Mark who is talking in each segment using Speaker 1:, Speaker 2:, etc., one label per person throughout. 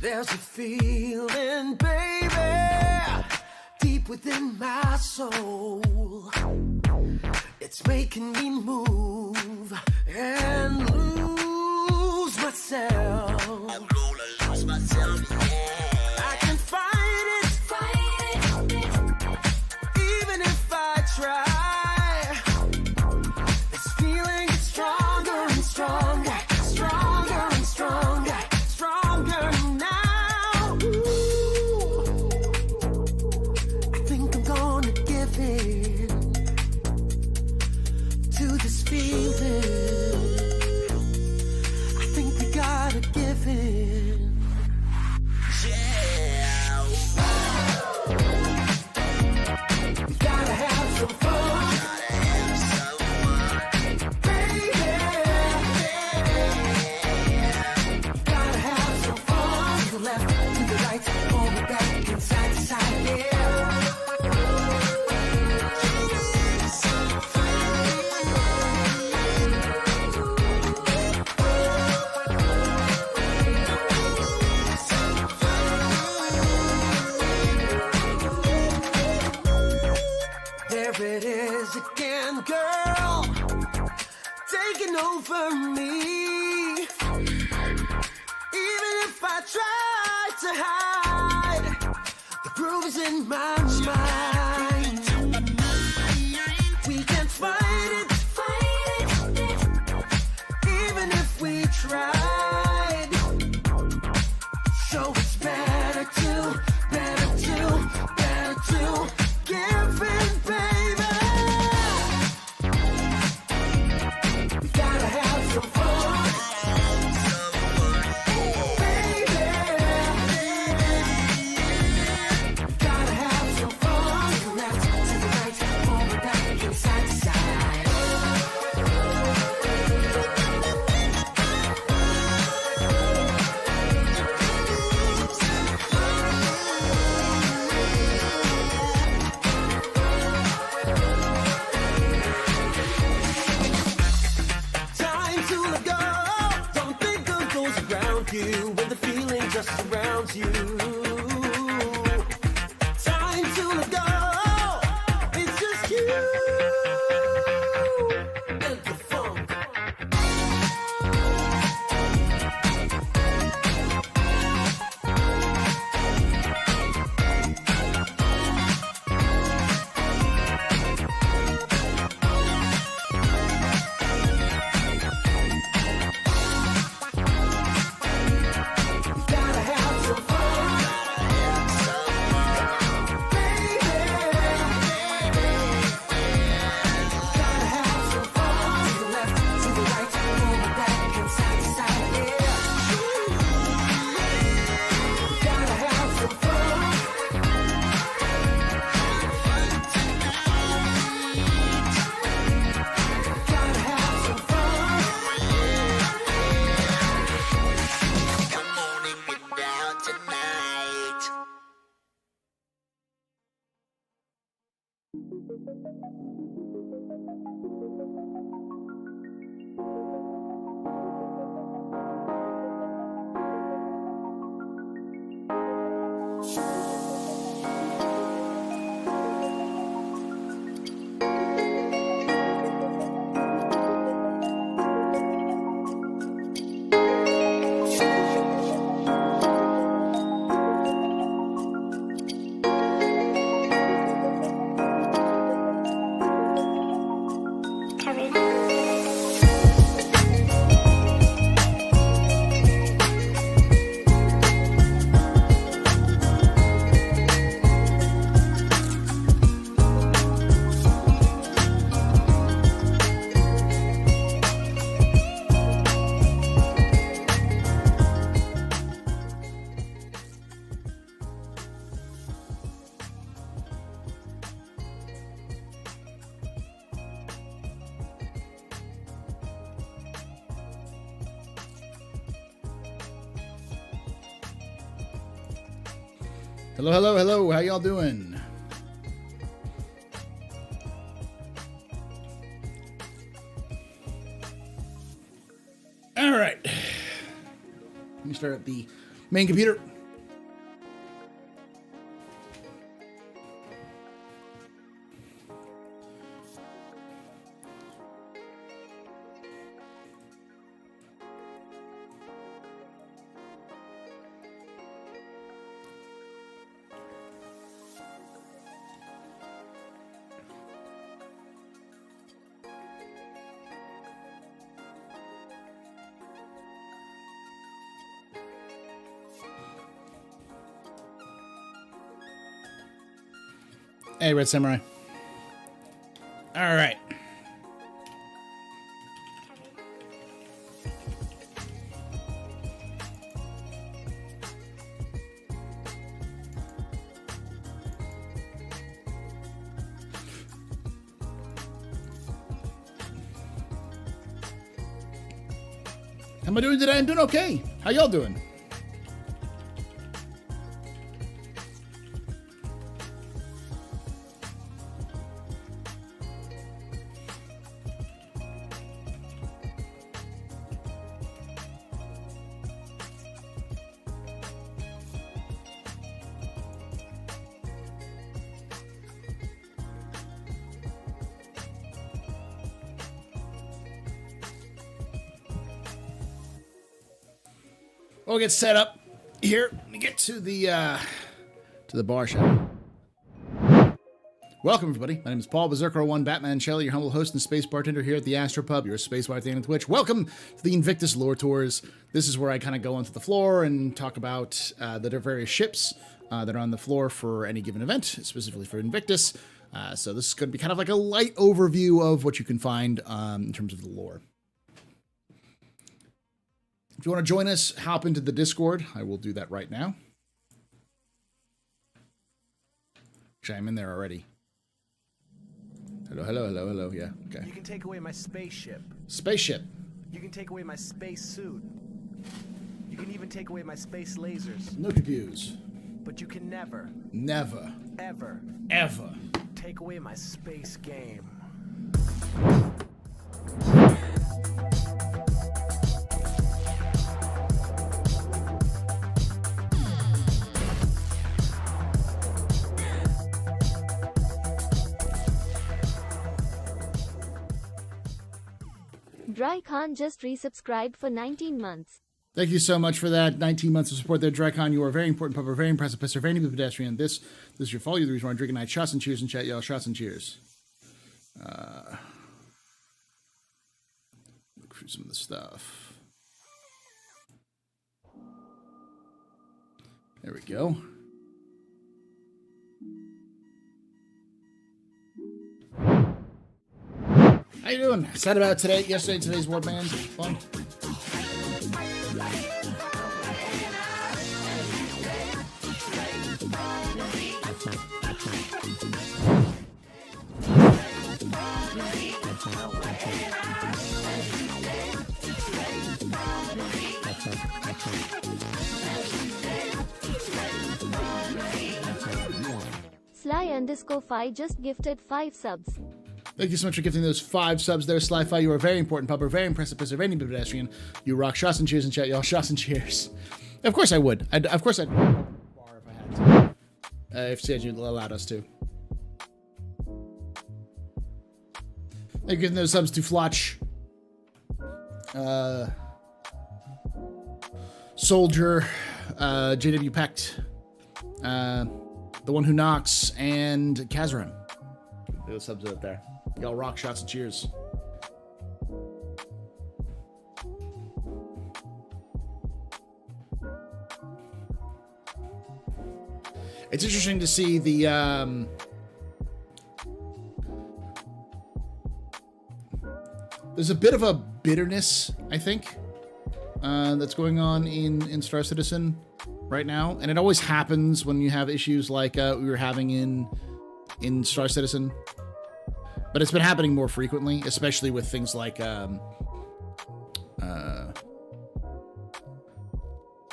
Speaker 1: There's a feeling, baby, deep within my soul. It's making me move and lose myself. I'm gonna lose myself, yeah. I can fight it, even if I try. This feeling gets stronger and stronger, stronger and stronger. It is again, girl, taking over me. Even if I try to hide, the groove is in my mind. We can't fight it, even if we tried. So it's better to give in, baby. You when the feeling just surrounds you. Time to let go. It's just you and the funk.
Speaker 2: Hello, hello, hello. How y'all doing? All right. Let me start at the Main computer. Hey, Red Samurai. All right. How am I doing today? I'm doing okay. How y'all doing? We'll get set up here. Let me get to the bar shop. Welcome, everybody. My name is Paul Berserker01, Batman Shelley, your humble host and space bartender here at the Astro Pub, your space white on Twitch. Welcome to the Invictus lore tours. This is where I kind of go onto the floor and talk about the various ships that are on the floor for any given event, specifically for Invictus. So this is going to be kind of like a light overview of what you can find in terms of the lore. If you want to join us, hop into the Discord. I will do that right now. Actually, I'm in there already. Hello, hello, hello, hello. Yeah, okay.
Speaker 3: You can take away my spaceship.
Speaker 2: Spaceship.
Speaker 3: You can take away my space suit. You can even take away my space lasers.
Speaker 2: No confuse.
Speaker 3: But you can never,
Speaker 2: Never.
Speaker 3: ever
Speaker 2: Ever.
Speaker 3: take away my space game.
Speaker 4: Dry Khan just resubscribed for 19 months.
Speaker 2: Thank you so much for that. 19 months of support there, Drycon. You are a very important pupper, very impressive pisser, very new pedestrian. This is your fault. You're the reason why I'm drinking night. Shots and cheers in chat, y'all. Shots and cheers. Look through some of the stuff. There we go. How you doing? Excited about today's Warband. Fun.
Speaker 4: Sly_Fi just gifted 5 subs.
Speaker 2: Thank you so much for gifting those 5 subs there, Sly-Fi. You are a very important pupper, very impressive pisser, very new pedestrian. You rock. Shots and cheers in chat, y'all. Shots and cheers. Of course I would. Of course I'd bar if I had to. If CIG allowed us to. Thank you for giving those subs to Flotch. Soldier. JW Pecht. The One Who Knocks. And Kazram. Those subs out there. Y'all rock. Shots and cheers. It's interesting to see the there's a bit of a bitterness, I think, that's going on in Star Citizen right now, and it always happens when you have issues like we were having in Star Citizen. But it's been happening more frequently, especially with things like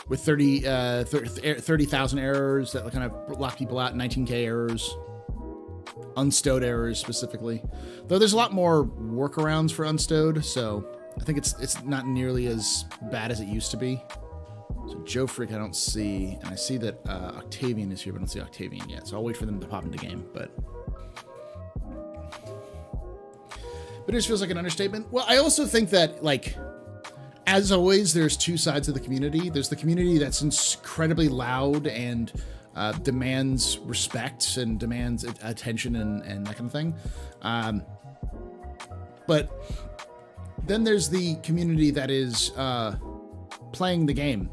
Speaker 2: with 30,000 errors that kind of lock people out, 19K errors, unstowed errors specifically. Though there's a lot more workarounds for unstowed, so I think it's not nearly as bad as it used to be. So Joe Freak I don't see, and I see that Octavian is here, but I don't see Octavian yet. So I'll wait for them to pop into game. But it just feels like an understatement. Well, I also think that, like, as always, there's two sides of the community. There's the community that's incredibly loud and demands respect and demands attention and that kind of thing. But then there's the community that is playing the game.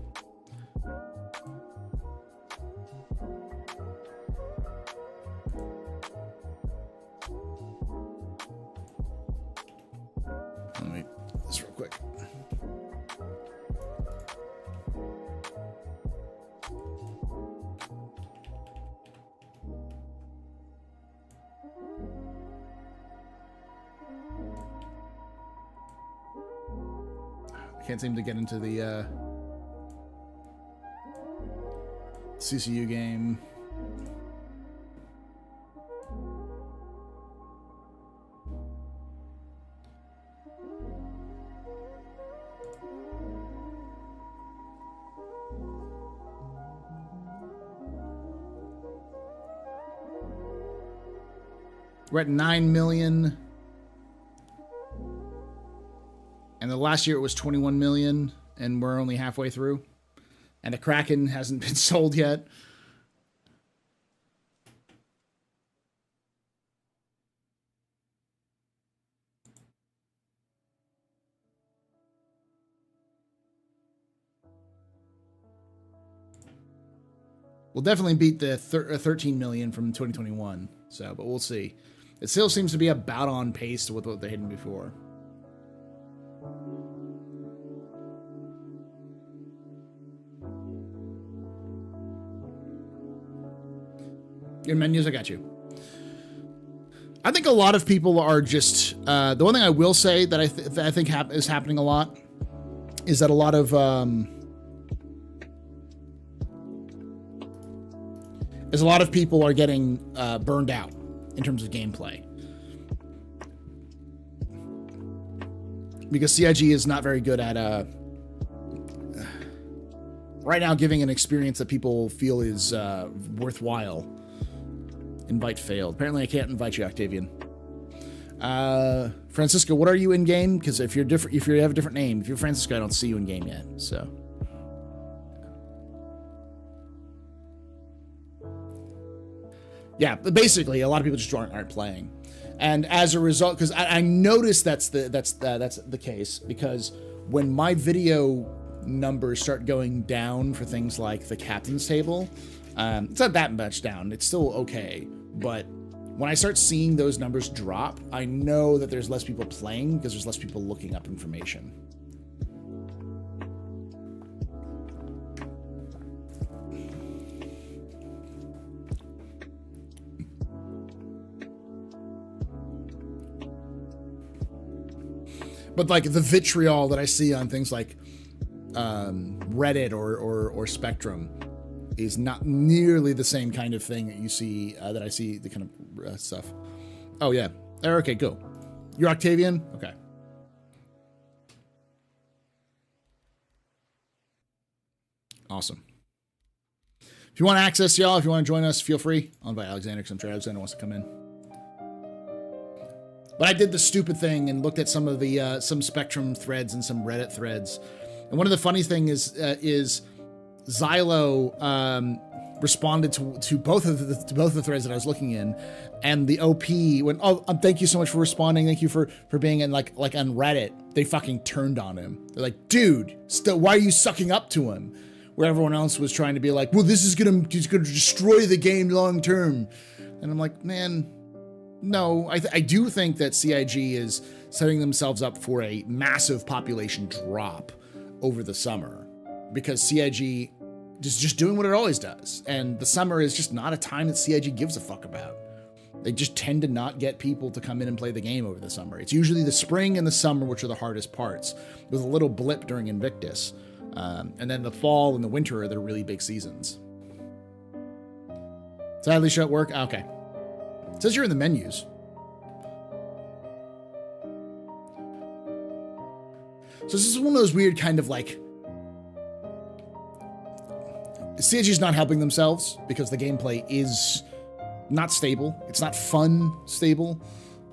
Speaker 2: Let me do this real quick. I can't seem to get into the CCU game. We're at 9 million. And the last year it was 21 million, and we're only halfway through. And the Kraken hasn't been sold yet. We'll definitely beat the 13 million from 2021. So, but we'll see. It still seems to be about on pace with what they had before. Your menus, I got you. I think a lot of people are just the one thing I will say that I think is happening a lot is that a lot of people are getting burned out in terms of gameplay because CIG is not very good at right now giving an experience that people feel is worthwhile. Invite failed. Apparently I can't invite you, Octavian. Francisco, what are you in game? Because if you're different, if you have a different name, if you're Francisco, I don't see you in game yet. So yeah, but basically a lot of people just aren't playing, and as a result, because I noticed that's the case, because when my video numbers start going down for things like the captain's table, it's not that much down. It's still okay. But when I start seeing those numbers drop, I know that there's less people playing because there's less people looking up information. But like the vitriol that I see on things like Reddit or Spectrum is not nearly the same kind of thing that you see, that I see the kind of stuff. Oh, yeah. Okay, go. You're Octavian? Okay. Awesome. If you want access, y'all, if you want to join us, feel free. I'll invite Alexander because I'm sure Alexander wants to come in. But I did the stupid thing and looked at some of the some Spectrum threads and some Reddit threads. And one of the funny things is Xylo responded to both of the threads that I was looking in, and the OP went, "Oh, thank you so much for responding. Thank you for being in like on Reddit." They fucking turned on him. They're like, "Dude, why are you sucking up to him?" Where everyone else was trying to be like, "Well, this is gonna destroy the game long term," and I'm like, man, no. I do think that CIG is setting themselves up for a massive population drop over the summer, because CIG is just doing what it always does. And the summer is just not a time that CIG gives a fuck about. They just tend to not get people to come in and play the game over the summer. It's usually the spring and the summer, which are the hardest parts, with a little blip during Invictus. And then the fall and the winter are the really big seasons. Sadly, show at work? Okay. It says you're in the menus. So this is one of those weird kind of like CIG's not helping themselves because the gameplay is not stable. It's not fun stable.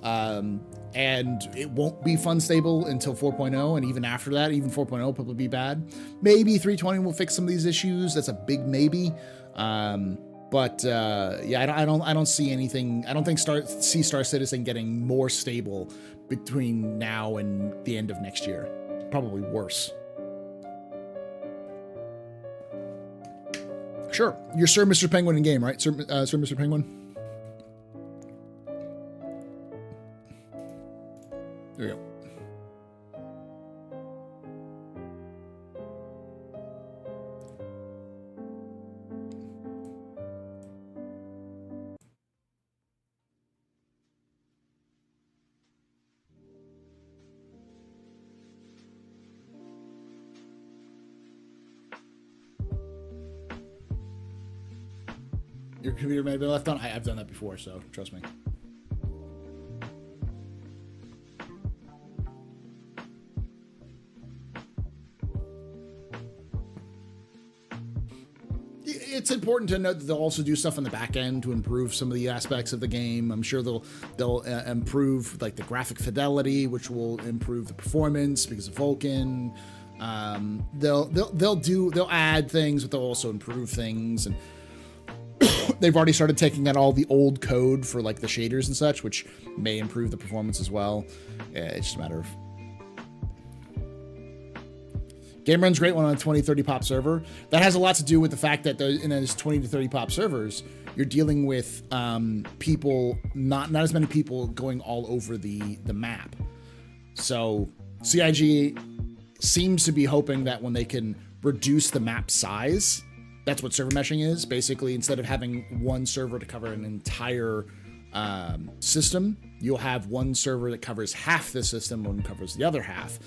Speaker 2: And it won't be fun stable until 4.0, and even after that, even 4.0 will probably be bad. Maybe 320 will fix some of these issues. That's a big maybe. Yeah, I don't see anything. I don't think Star Citizen getting more stable between now and the end of next year. Probably worse. Sure, you're Sir Mr. Penguin in game, right? Sir Mr. Penguin. There you go. Your computer may have been left on. I've done that before, so trust me. It's important to note that they'll also do stuff on the back end to improve some of the aspects of the game. I'm sure they'll improve like the graphic fidelity, which will improve the performance because of Vulkan. They'll add things, but they'll also improve things, and they've already started taking out all the old code for like the shaders and such, which may improve the performance as well. It's just a matter of. Game runs great on a 20, 30 pop server. That has a lot to do with the fact that in those 20 to 30 pop servers, you're dealing with people, not as many people going all over the map. So CIG seems to be hoping that when they can reduce the map size, that's what server meshing is. Basically, instead of having one server to cover an entire system, you'll have one server that covers half the system and covers the other half,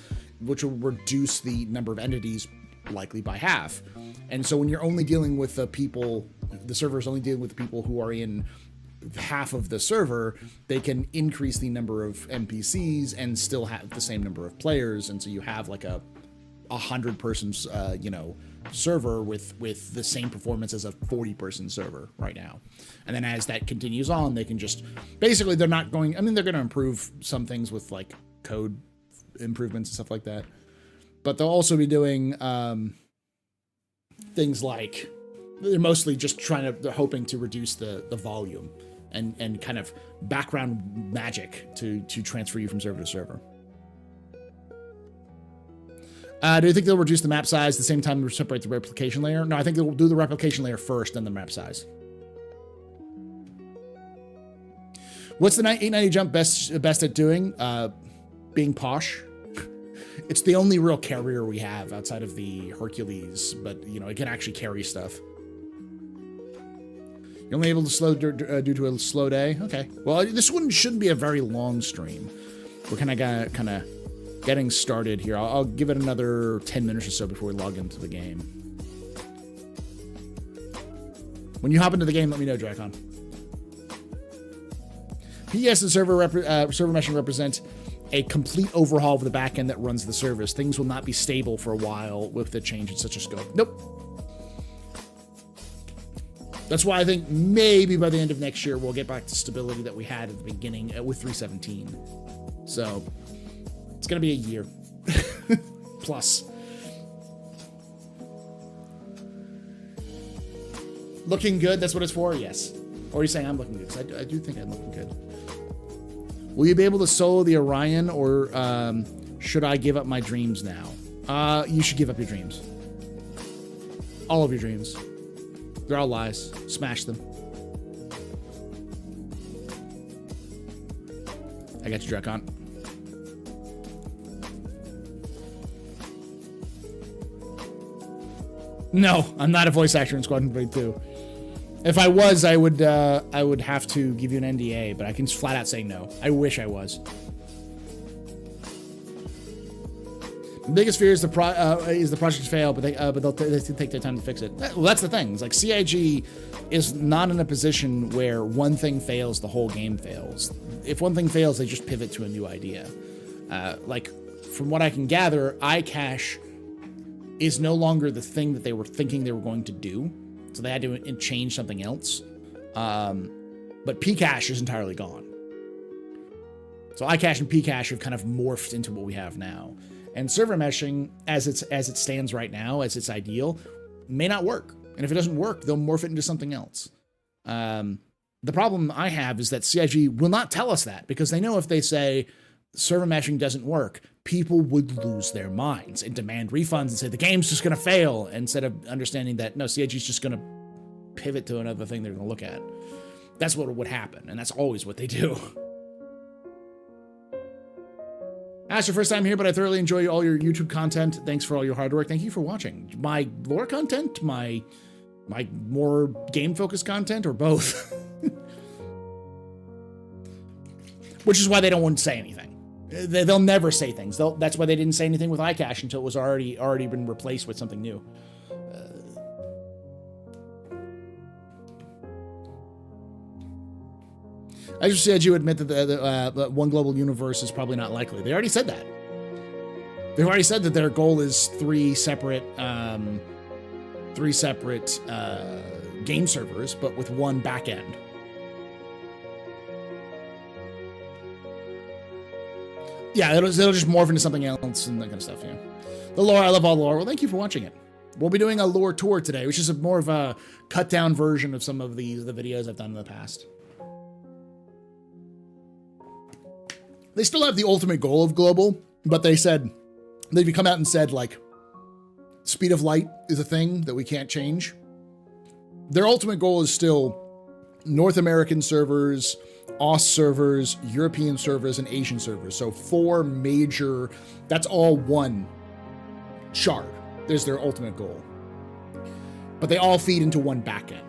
Speaker 2: which will reduce the number of entities likely by half. And so when you're only dealing with the people, the server is only dealing with the people who are in half of the server, they can increase the number of NPCs and still have the same number of players. And so you have like a 100 person, server with the same performance as a 40 person server right now. And then as that continues on, they can just, basically they're not going, they're going to improve some things with like code improvements and stuff like that, but they'll also be doing things like they're mostly just they're hoping to reduce the volume and kind of background magic to transfer you from server to server. Do you think they'll reduce the map size at the same time to separate the replication layer? No, I think they'll do the replication layer first, then the map size. What's the 890 jump best at doing? Being posh. It's the only real carrier we have outside of the Hercules, but it can actually carry stuff. You're only able to slow due to a slow day. Okay. Well, this one shouldn't be a very long stream. We're kind of getting started here. I'll give it another 10 minutes or so before we log into the game. When you hop into the game, let me know, Dracon. PS and server meshing represent a complete overhaul of the backend that runs the service. Things will not be stable for a while with the change in such a scope. Nope. That's why I think maybe by the end of next year, we'll get back to stability that we had at the beginning with 3.17. So it's going to be a year plus. Looking good. That's what it's for. Yes. Or are you saying I'm looking good? Because I do think I'm looking good. Will you be able to solo the Orion, or should I give up my dreams now? You should give up your dreams. All of your dreams. They're all lies. Smash them. I got you, Drakon. No, I'm not a voice actor in Squadron 32. If I was, I would have to give you an NDA, but I can just flat out say no. I wish I was. The biggest fear is the project fail, but they'll take their time to fix it. Well, that's the thing. It's like CIG is not in a position where one thing fails, the whole game fails. If one thing fails, they just pivot to a new idea. Like from what I can gather, iCache is no longer the thing that they were thinking they were going to do. So they had to change something else. But Pcache is entirely gone. So iCache and Pcache have kind of morphed into what we have now. And server meshing, as it stands right now, as its ideal, may not work. And if it doesn't work, they'll morph it into something else. The problem I have is that CIG will not tell us that, because they know if they say server meshing doesn't work, people would lose their minds and demand refunds and say the game's just going to fail, instead of understanding that, no, CIG's just going to pivot to another thing they're going to look at. That's what would happen, and that's always what they do. That's your first time here, but I thoroughly enjoy all your YouTube content. Thanks for all your hard work. Thank you for watching. My lore content, my more game-focused content, or both? Which is why they don't want to say anything. They'll never say things. That's why they didn't say anything with iCache until it was already been replaced with something new. I just said you admit that the one global universe is probably not likely. They already said that. They've already said that their goal is three separate game servers, but with one back end. Yeah, it'll just morph into something else and that kind of stuff. Yeah, the lore. I love all lore. Well, thank you for watching it. We'll be doing a lore tour today, which is more of a cut down version of some of the videos I've done in the past. They still have the ultimate goal of global, but they've come out and said, like, speed of light is a thing that we can't change. Their ultimate goal is still North American servers, Aus servers, European servers, and Asian servers. So 4 major, that's all one shard. There's their ultimate goal. But they all feed into one backend.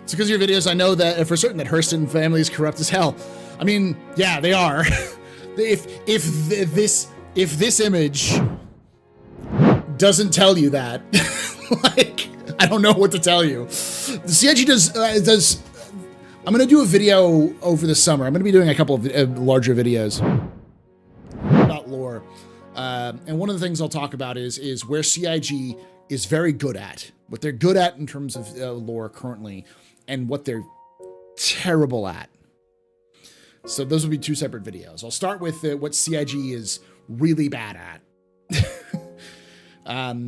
Speaker 2: It's because of your videos, I know that for certain that Hurston family is corrupt as hell. I mean, yeah, they are. if this image doesn't tell you that, like, I don't know what to tell you. The CIG does. I'm gonna do a video over the summer. I'm gonna be doing a couple of larger videos about lore, and one of the things I'll talk about is where CIG is very good at, what they're good at in terms of lore currently, and what they're terrible at. So those will be 2 separate videos. I'll start with what CIG is really bad at.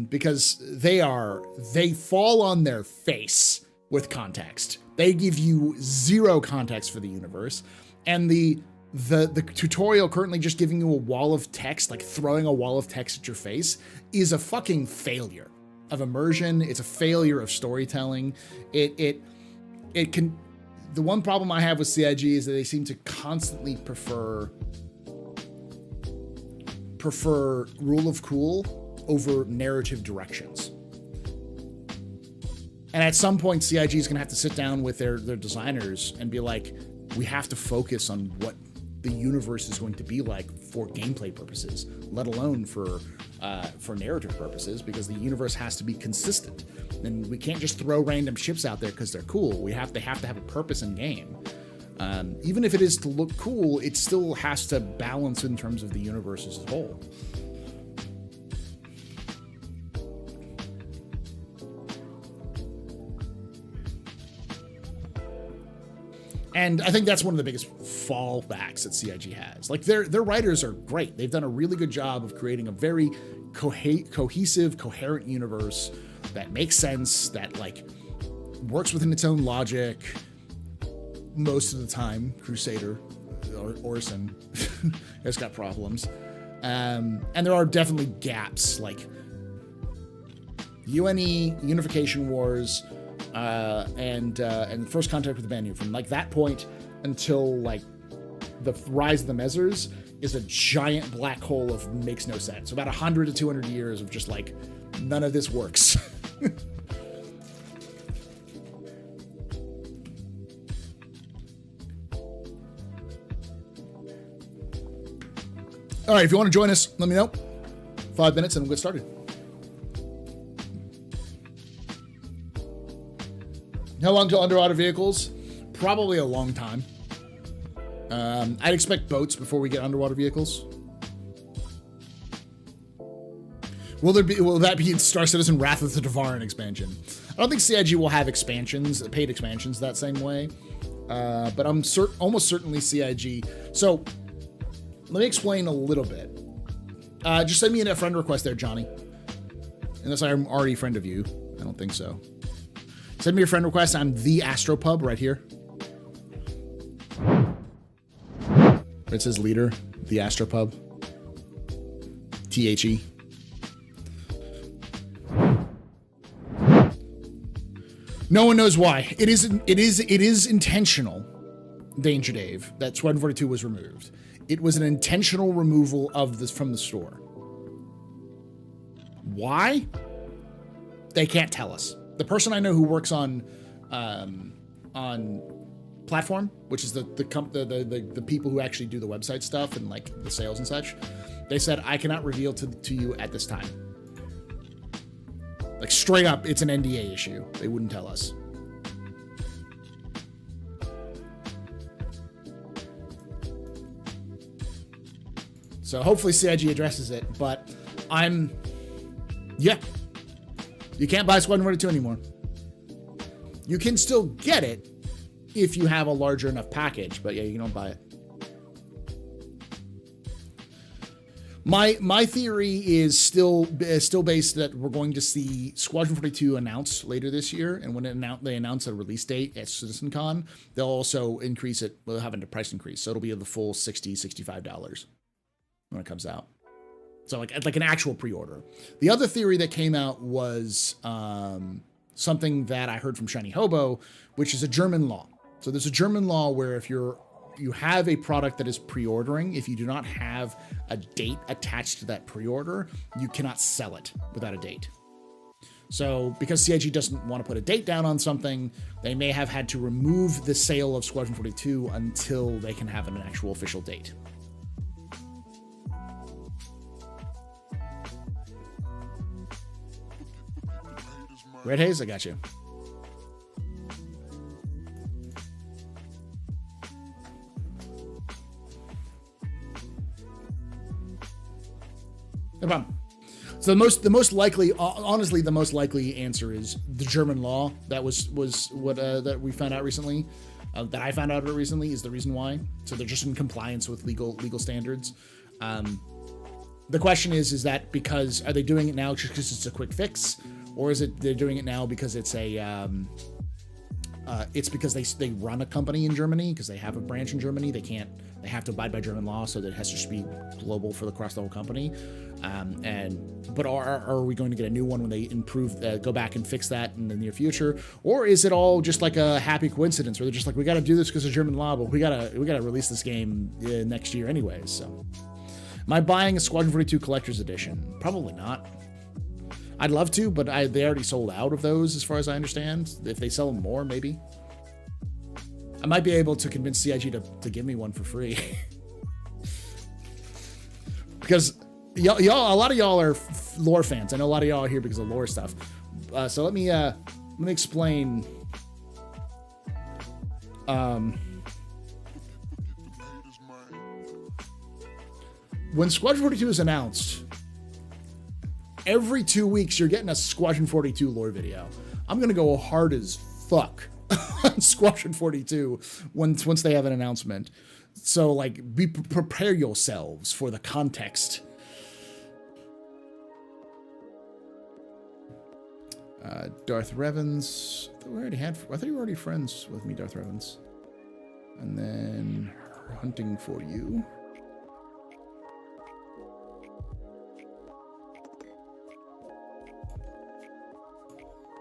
Speaker 2: Because they fall on their face with context. They give you 0 context for the universe. And the tutorial currently just giving you a wall of text, like throwing a wall of text at your face, is a fucking failure of immersion. It's a failure of storytelling. It can. The one problem I have with CIG is that they seem to constantly prefer rule of cool over narrative directions. And at some point, CIG is going to have to sit down with their designers and be like, we have to focus on what the universe is going to be like for gameplay purposes, let alone for narrative purposes, because the universe has to be consistent. And we can't just throw random ships out there because they're cool. They have to have a purpose in game. Even if it is to look cool, it still has to balance in terms of the universe as a whole. And I think that's one of the biggest fallbacks that CIG has. Like, their writers are great. They've done a really good job of creating a very cohesive, coherent universe that makes sense, that, like, works within its own logic most of the time. Crusader, Orson, has got problems. And there are definitely gaps, like UNE, Unification Wars, and First Contact with the Banu. From like that point until like the Rise of the Mezzers is a giant black hole of makes no sense. About 100 to 200 years of just like none of this works. All right, if you want to join us, let me know. 5 minutes and we'll get started. How long till underwater vehicles? Probably a long time. I'd expect boats before we get underwater vehicles. Will that be Star Citizen Wrath of the Devarin expansion? I don't think CIG will have expansions, paid expansions that same way. But I'm almost certainly CIG. So let me explain a little bit. Just send me a friend request there, Johnny. Unless I'm already a friend of you. I don't think so. Send me a friend request. I'm the Astropub right here. It says leader, the Astropub. THE. No one knows why. It is intentional, Danger Dave, that Squadron 42 was removed. It was an intentional removal of this from the store. Why? They can't tell us. The person I know who works on Platform, which is the people who actually do the website stuff and like the sales and such, they said, I cannot reveal to you at this time. Like straight up, it's an NDA issue. They wouldn't tell us. So hopefully CIG addresses it, but yeah. You can't buy Squadron 42 anymore. You can still get it if you have a larger enough package, but yeah, you don't buy it. My theory is still based that we're going to see Squadron 42 announced later this year, and when they announce a release date at CitizenCon, they'll also increase it. We'll have a price increase, so it'll be the full $60, $65 when it comes out. So like an actual pre-order. The other theory that came out was something that I heard from Shiny Hobo, which is a German law. So there's a German law where if you have a product that is pre-ordering, if you do not have a date attached to that pre-order, you cannot sell it without a date. So because CIG doesn't want to put a date down on something, they may have had to remove the sale of Squadron 42 until they can have an actual official date. Red Haze, I got you. No problem. So the most likely, honestly, the most likely answer is the German law. That was what that we found out recently. That I found out recently is the reason why. So they're just in compliance with legal standards. The question is that because are they doing it now just because it's a quick fix, or is it they're doing it now because it's a it's because they run a company in Germany because they have a branch in Germany. They have to abide by German law, so that it has to be global for across the whole company. But are we going to get a new one when they go back and fix that in the near future, or is it all just like a happy coincidence where they're just like, we got to do this because of German law, but we gotta release this game next year anyways? So, am I buying a Squadron 42 Collector's Edition? Probably not. I'd love to, but they already sold out of those, as far as I understand. If they sell more, maybe. I might be able to convince CIG to give me one for free. Because y'all, a lot of y'all are lore fans. I know a lot of y'all are here because of lore stuff. So let me explain. When Squadron 42 is announced, every 2 weeks you're getting a Squadron 42 lore video. I'm gonna go hard as fuck on Squadron 42 once they have an announcement. So like, prepare yourselves for the context. Darth Revens. I thought you were already friends with me, Darth Revens. And then hunting for you.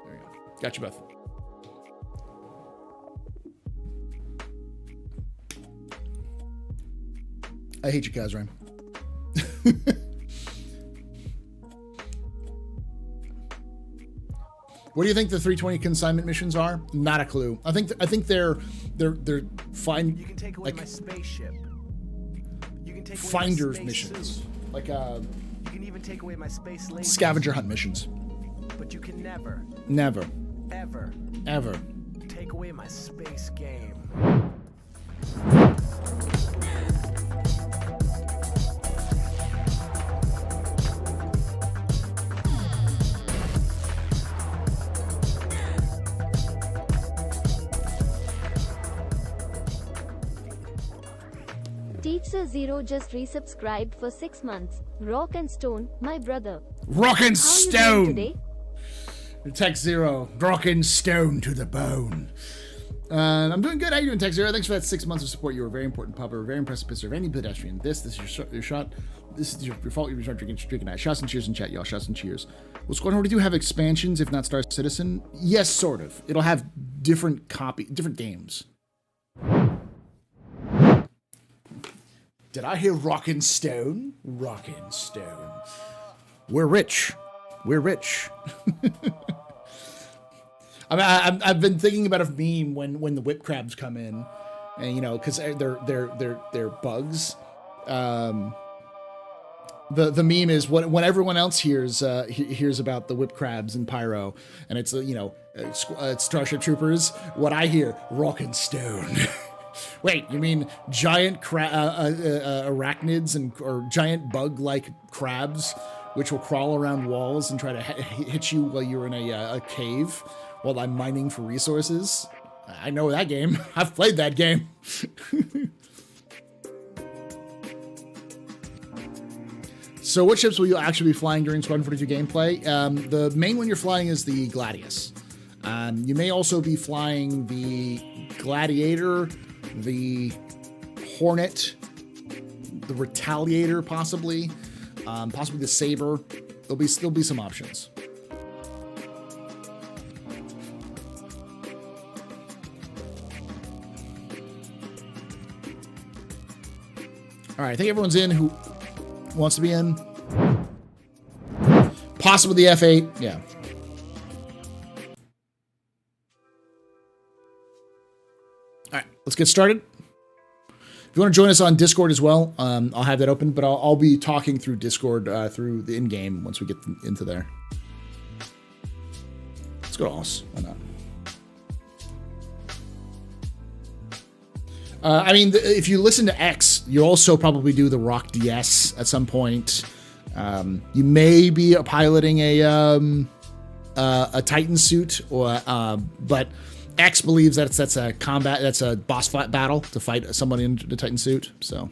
Speaker 2: There you go. Got you both. I hate you, Kazran. What do you think the 320 consignment missions are? Not a clue. I think they're fine.
Speaker 3: You can take away my spaceship. You can take away
Speaker 2: finders
Speaker 3: my space
Speaker 2: missions,
Speaker 3: suit.
Speaker 2: like
Speaker 3: You can even take away my space lasers.
Speaker 2: scavenger hunt missions.
Speaker 3: But you can never,
Speaker 2: Ever
Speaker 3: take away my space game.
Speaker 4: Teacher Zero just resubscribed for 6 months. Rock and Stone, my brother.
Speaker 2: Rock and
Speaker 4: How you doing
Speaker 2: stone.
Speaker 4: today?
Speaker 2: Tech Zero, rock and stone to the bone. I'm doing good. How you doing, Tech Zero? Thanks for that 6 months of support. You were a very important pupper, a very impressive pisser of any pedestrian. This is your shot. This is your fault. You start drinking that. Shots and cheers in chat, y'all. Shots and cheers. Will Squadron 42 have expansions, if not Star Citizen? Yes, sort of. It'll have different games. Did I hear Rockin' Stone? Rockin' Stone. We're rich. We're rich. I mean, I've been thinking about a meme when the whip crabs come in, and you know, because they're bugs. The meme is when everyone else hears about the whip crabs and pyro, and it's it's Starship Troopers. What I hear, Rockin' Stone. Wait, you mean giant arachnids or giant bug-like crabs, which will crawl around walls and try to hit you while you're in a cave while I'm mining for resources? I know that game. I've played that game. So what ships will you actually be flying during Squadron 42 gameplay? The main one you're flying is the Gladius. You may also be flying the Gladiator, the Hornet, the Retaliator, possibly the Saber. There'll still be some options. All right, I think everyone's in who wants to be in. Possibly the F8, yeah. All right, let's get started. If you want to join us on Discord as well, I'll have that open, but I'll be talking through Discord through the in-game once we get into there. Let's go to Alls. Why not? I mean, if you listen to X, you'll also probably do the Rock DS at some point. You may be piloting a Titan suit, but X believes that's a boss fight battle to fight someone in the Titan suit. So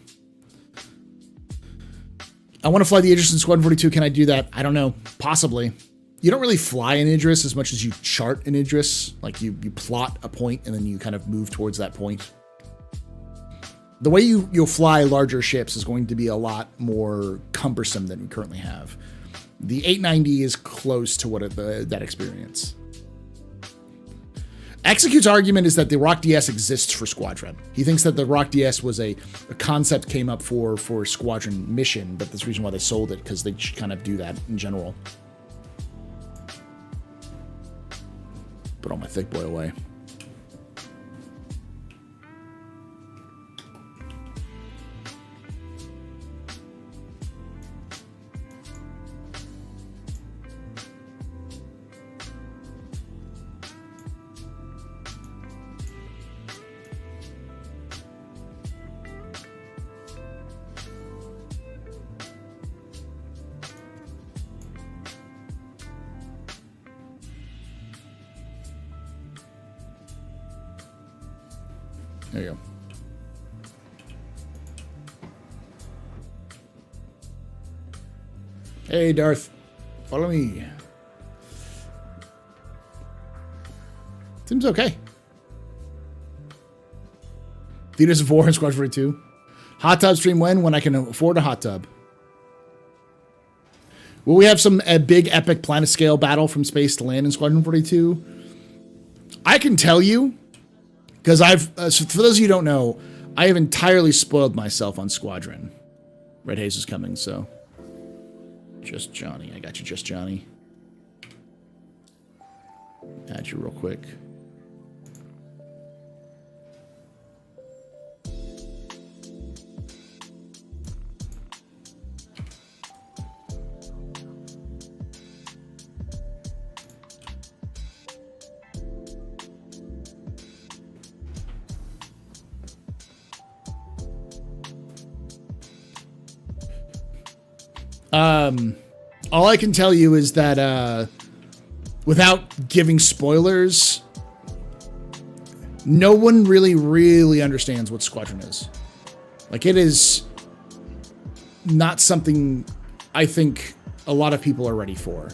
Speaker 2: I want to fly the Idris in Squadron 42. Can I do that? I don't know. Possibly. You don't really fly an Idris as much as you chart an Idris. Like you plot a point and then you kind of move towards that point. The way you'll fly larger ships is going to be a lot more cumbersome than we currently have. The 890 is close to that experience. Execute's argument is that the Rock DS exists for Squadron. He thinks that the Rock DS was a concept came up for Squadron mission, but that's the reason why they sold it, because they kind of do that in general. Put all my thick boy away. There you go. Hey, Darth. Follow me. Seems okay. Theaters of War in Squadron 42. Hot tub stream when I can afford a hot tub. Will we have a big epic planet scale battle from space to land in Squadron 42? I can tell you, because so for those of you who don't know, I have entirely spoiled myself on Squadron. Red Haze is coming, so. Just Johnny. I got you, Just Johnny. Add you real quick. All I can tell you is that, without giving spoilers, no one really understands what Squadron is. Like, it is not something I think a lot of people are ready for.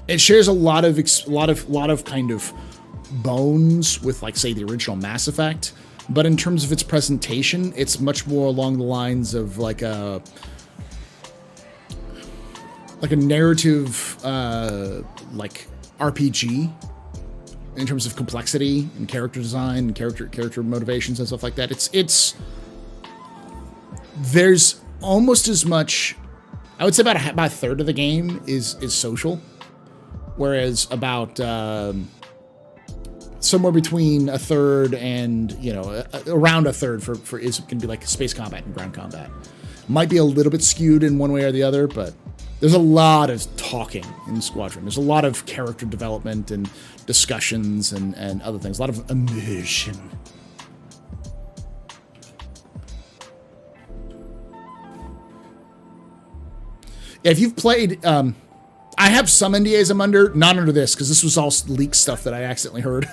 Speaker 2: It shares a lot of kind of bones with, like, say, the original Mass Effect, but in terms of its presentation, it's much more along the lines of like a narrative, like RPG, in terms of complexity and character design and character motivations and stuff like that. There's almost as much, I would say about a third of the game is social, whereas about somewhere between a third and, you know, around a third for is going to be like space combat and ground combat. Might be a little bit skewed in one way or the other, but there's a lot of talking in Squadron. There's a lot of character development and discussions and other things. A lot of emotion. Yeah, if you've played, I have some NDAs I'm under, not under this, because this was all leaked stuff that I accidentally heard.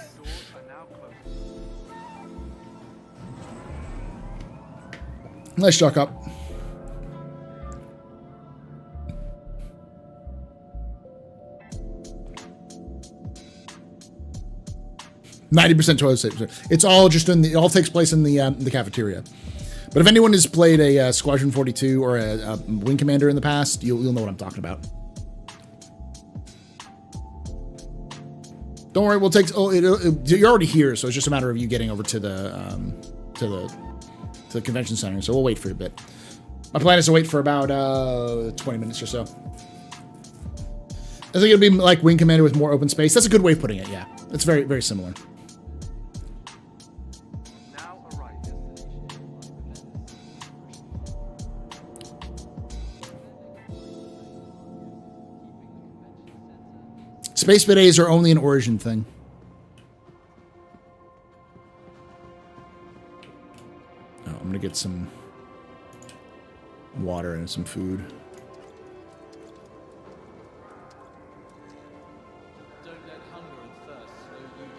Speaker 2: Nice chalk up. %, toilet paper. It's all just it all takes place in the cafeteria. But if anyone has played a Squadron 42 or a Wing Commander in the past, you'll know what I'm talking about. Don't worry, we'll take. You're already here, so it's just a matter of you getting over to the convention center. So we'll wait for a bit. My plan is to wait for about 20 minutes or so. I think it'll be like Wing Commander with more open space. That's a good way of putting it. Yeah, it's very, very similar. Space bidets are only an Origin thing. Oh, I'm gonna get some water and some food.
Speaker 5: Don't let hunger and thirst slow you down.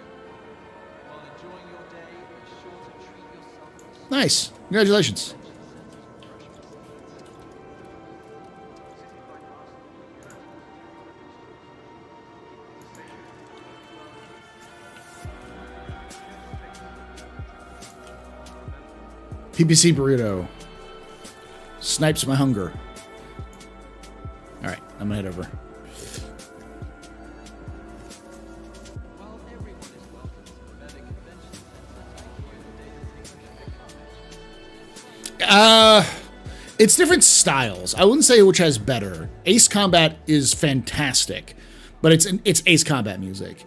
Speaker 5: While enjoying your day, be sure to treat yourself.
Speaker 2: Nice. Congratulations. PPC burrito. Snipes my hunger. All right, I'm gonna head over. It's different styles. I wouldn't say which has better. Ace Combat is fantastic, but it's Ace Combat music.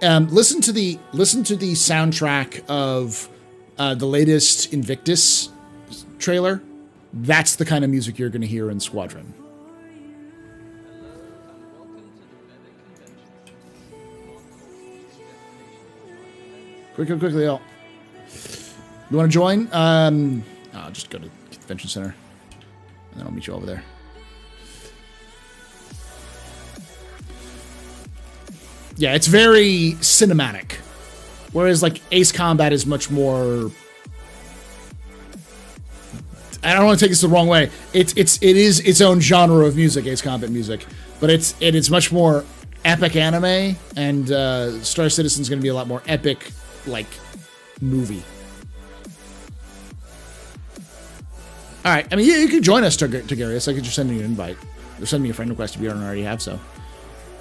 Speaker 2: Listen to the soundtrack of the latest Invictus trailer. That's the kind of music you're going to hear in Squadron. Quickly, all. You want to join? I'll just go to the convention center, and then I'll meet you over there. Yeah, it's very cinematic. Whereas, like, Ace Combat is much more... I don't want to take this the wrong way. It is its own genre of music, Ace Combat music. But it's much more epic anime, and Star Citizen's going to be a lot more epic, like, movie. Alright, I mean, yeah, you could join us, Targarius. I could just send you an invite. Or send me a friend request if you don't already have so.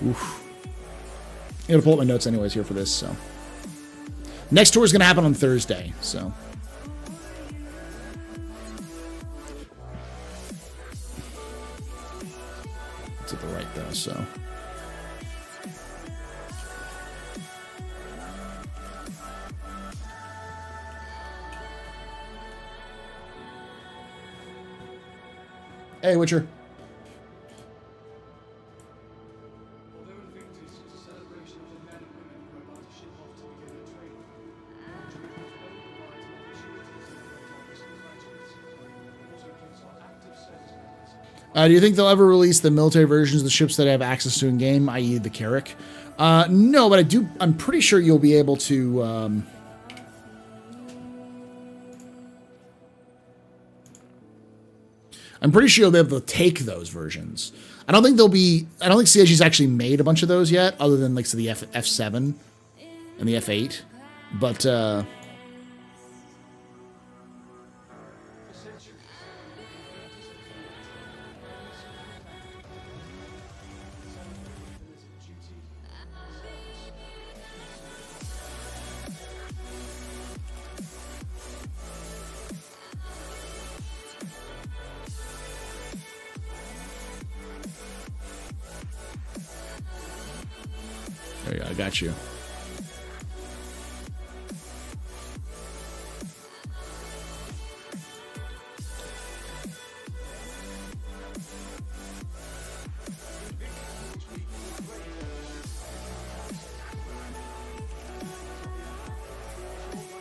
Speaker 2: Oof. I'm going to pull up my notes anyways here for this, so... Next tour is going to happen on Thursday, so. It's at the right, though, so. Hey, Witcher.
Speaker 6: Although Invictus is a celebration of the men and women who are about to ship off to begin their training,
Speaker 2: do you think they'll ever release the military versions of the ships that have access to in-game, i.e. the Carrack? No, but I'm pretty sure you'll be able to I'm pretty sure you'll be able to take those versions. I don't think CIG's actually made a bunch of those yet, other than like the F7 and the F8. But there you go, I got you.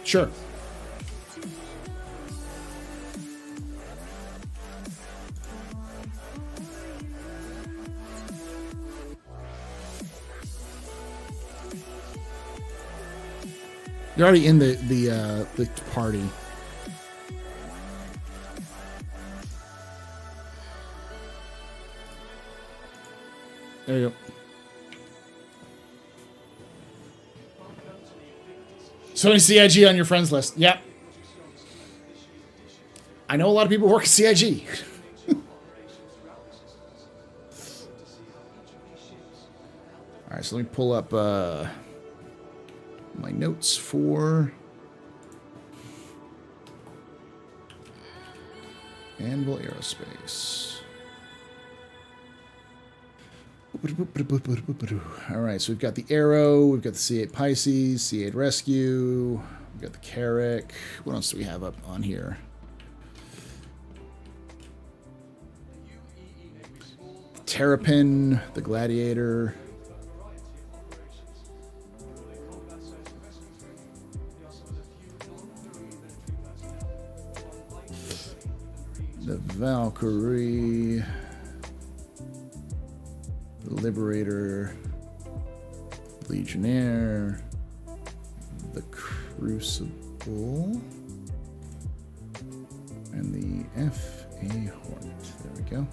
Speaker 2: Sure. You're already in the party. There you go. So many CIG on your friends list. Yep. I know a lot of people work at CIG. All right, so let me pull up my notes for Anvil Aerospace. All right, so we've got the Arrow, we've got the C8 Pisces, C8 Rescue, we've got the Carrack. What else do we have up on here? Terrapin, the Gladiator. The Valkyrie. The Liberator, Legionnaire, the Crucible, and the FA Hornet. There we go.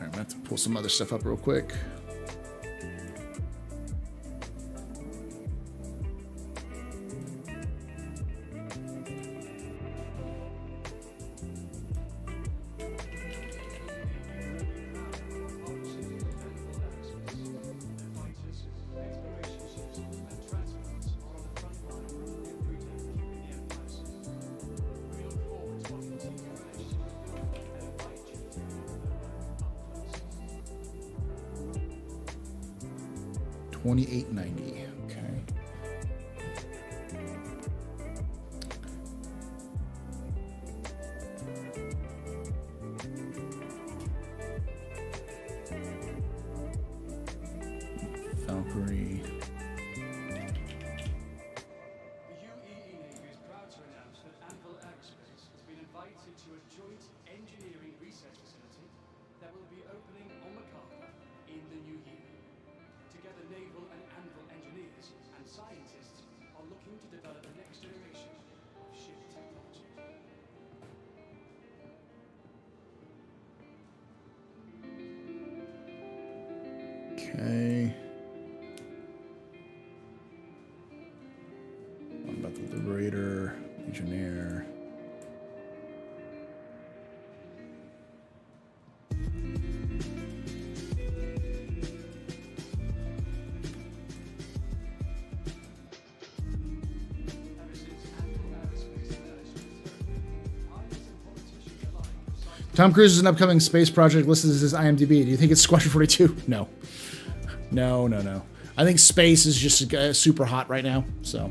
Speaker 2: I'm gonna have to pull some other stuff up real quick. $28.90. Okay. Valkyrie.
Speaker 6: The UEE Navy is proud to announce that Anvil Aerospace has been invited to a joint engineering research facility that will be opening on MANCHACA in the new year. Together, naval and Anvil engineers and scientists are looking to develop the next generation of ship technology.
Speaker 2: Okay. What about the Liberator, Legionnaire? Tom Cruise is an upcoming space project listed as his IMDb. Do you think it's Squadron 42? No. No. I think space is just super hot right now. So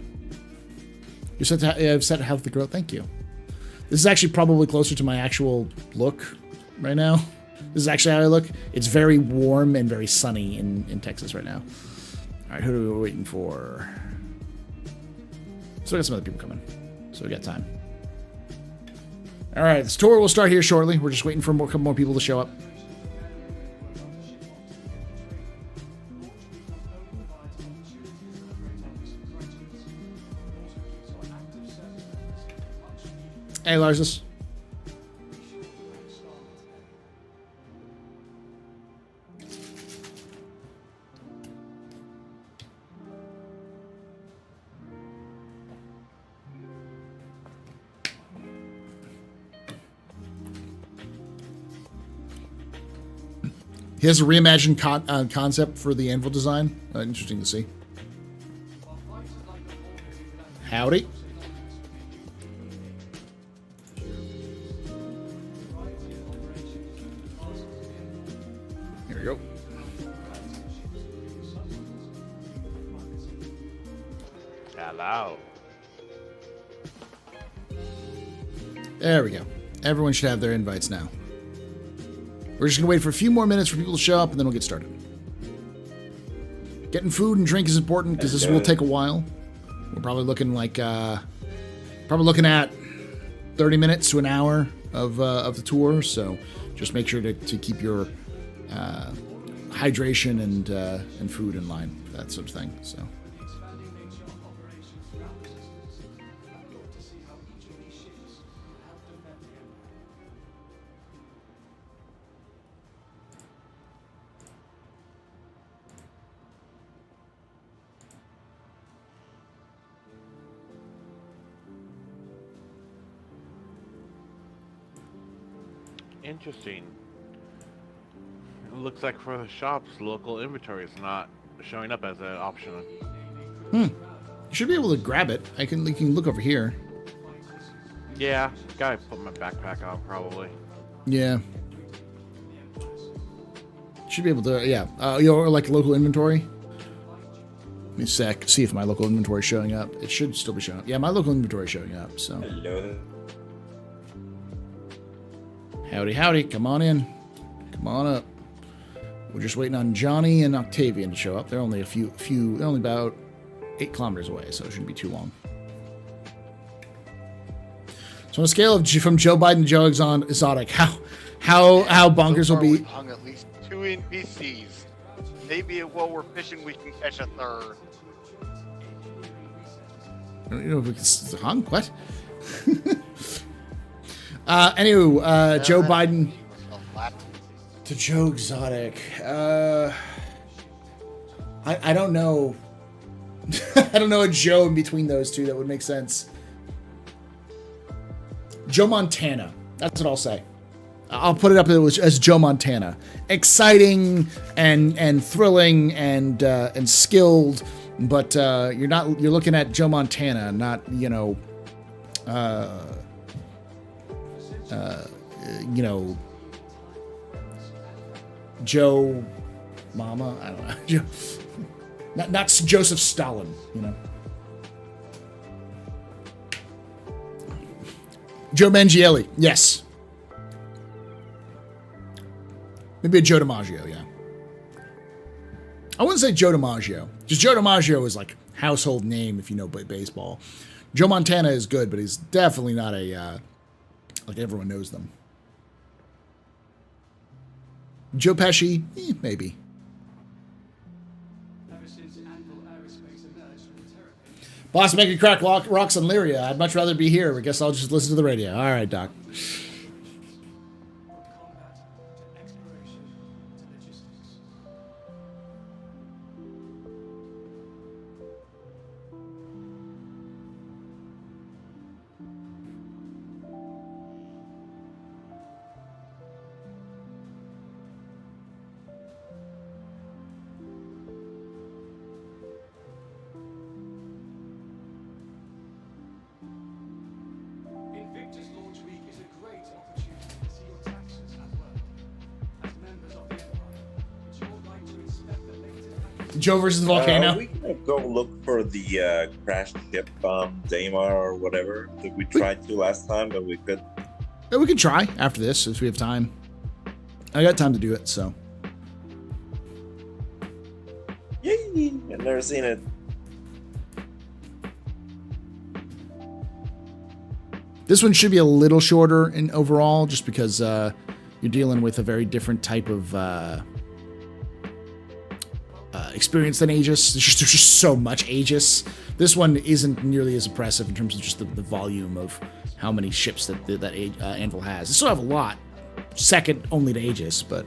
Speaker 2: you're set to have the growth. Thank you. This is actually probably closer to my actual look right now. This is actually how I look. It's very warm and very sunny in Texas right now. All right, who are we waiting for? So we got some other people coming. So we got time. All right, this tour will start here shortly. We're just waiting for a couple more people to show up. Hey, Larsus. He has a reimagined concept for the Anvil design. Interesting to see. Howdy. Here we go.
Speaker 7: Hello.
Speaker 2: There we go. Everyone should have their invites now. We're just going to wait for a few more minutes for people to show up, and then we'll get started. Getting food and drink is important because this will take a while. We're probably looking like, at 30 minutes to an hour of the tour. So just make sure to keep your hydration and food in line, that sort of thing. So.
Speaker 7: Interesting. It looks like for the shops, local inventory is not showing up as an option.
Speaker 2: You should be able to grab it. You can look over here.
Speaker 7: Yeah, gotta put my backpack on probably.
Speaker 2: Yeah. Should be able to, yeah. Or like local inventory. Let me see if my local inventory is showing up. It should still be showing up. Yeah, my local inventory is showing up, so.
Speaker 8: Hello.
Speaker 2: Howdy, howdy. Come on in. Come on up. We're just waiting on Johnny and Octavian to show up. They're only they're only about 8 kilometers away, so it shouldn't be too long. So on a scale of from Joe Biden to Joe Exotic, how bonkers will be?
Speaker 9: We've hung at least 2 NPCs. Maybe while we're fishing, we can catch a third.
Speaker 2: You know, if we can hung what? Anywho, Joe Biden to Joe Exotic. I don't know. I don't know a Joe in between those two that would make sense. Joe Montana. That's what I'll say. I'll put it up as Joe Montana. Exciting and thrilling and skilled, but you're looking at Joe Montana, not Joe Mama. I don't know. Not Joseph Stalin. Joe Manganiello. Yes. Maybe a Joe DiMaggio, yeah. I wouldn't say Joe DiMaggio. Just Joe DiMaggio is like household name if you know baseball. Joe Montana is good, but he's definitely not a like everyone knows them. Joe Pesci, maybe.
Speaker 6: Ever since Anvil Aerospace emerged from the terror pit,
Speaker 2: Boss making crack rocks on Lyria. I'd much rather be here. I guess I'll just listen to the radio. All right, Doc.
Speaker 6: from combat to exploration to logistics. Invictus launch week is a great opportunity to see your taxes at work. As members of the Empire, would you all like to inspect the latest
Speaker 2: Joe versus the volcano.
Speaker 8: We can go look for the crashed ship, Daimar or whatever that we tried to last time, but we could.
Speaker 2: Yeah, we can try after this if we have time. I got time to do it, so.
Speaker 8: Yay! I've never seen it.
Speaker 2: This one should be a little shorter in overall, just because you're dealing with a very different type of experience than Aegis. There's just so much Aegis. This one isn't nearly as impressive in terms of just the volume of how many ships that Anvil has. They still have a lot, second only to Aegis, but.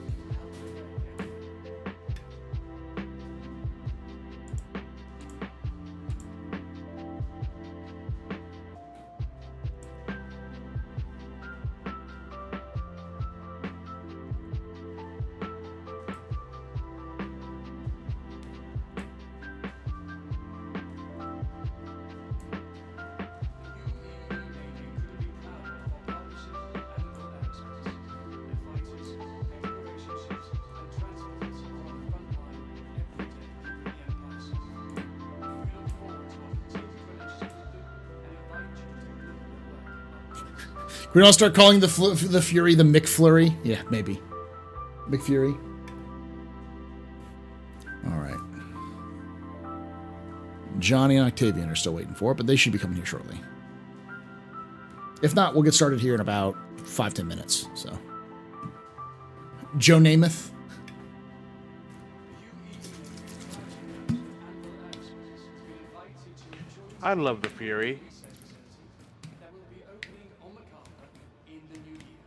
Speaker 2: We don't start calling the Fury the McFlurry? Yeah, maybe. McFury. All right. Johnny and Octavian are still waiting for it, but they should be coming here shortly. If not, we'll get started here in about 5-10 minutes. So, Joe Namath.
Speaker 7: I love the Fury.
Speaker 6: That will be opening on MANCHACA in the new year.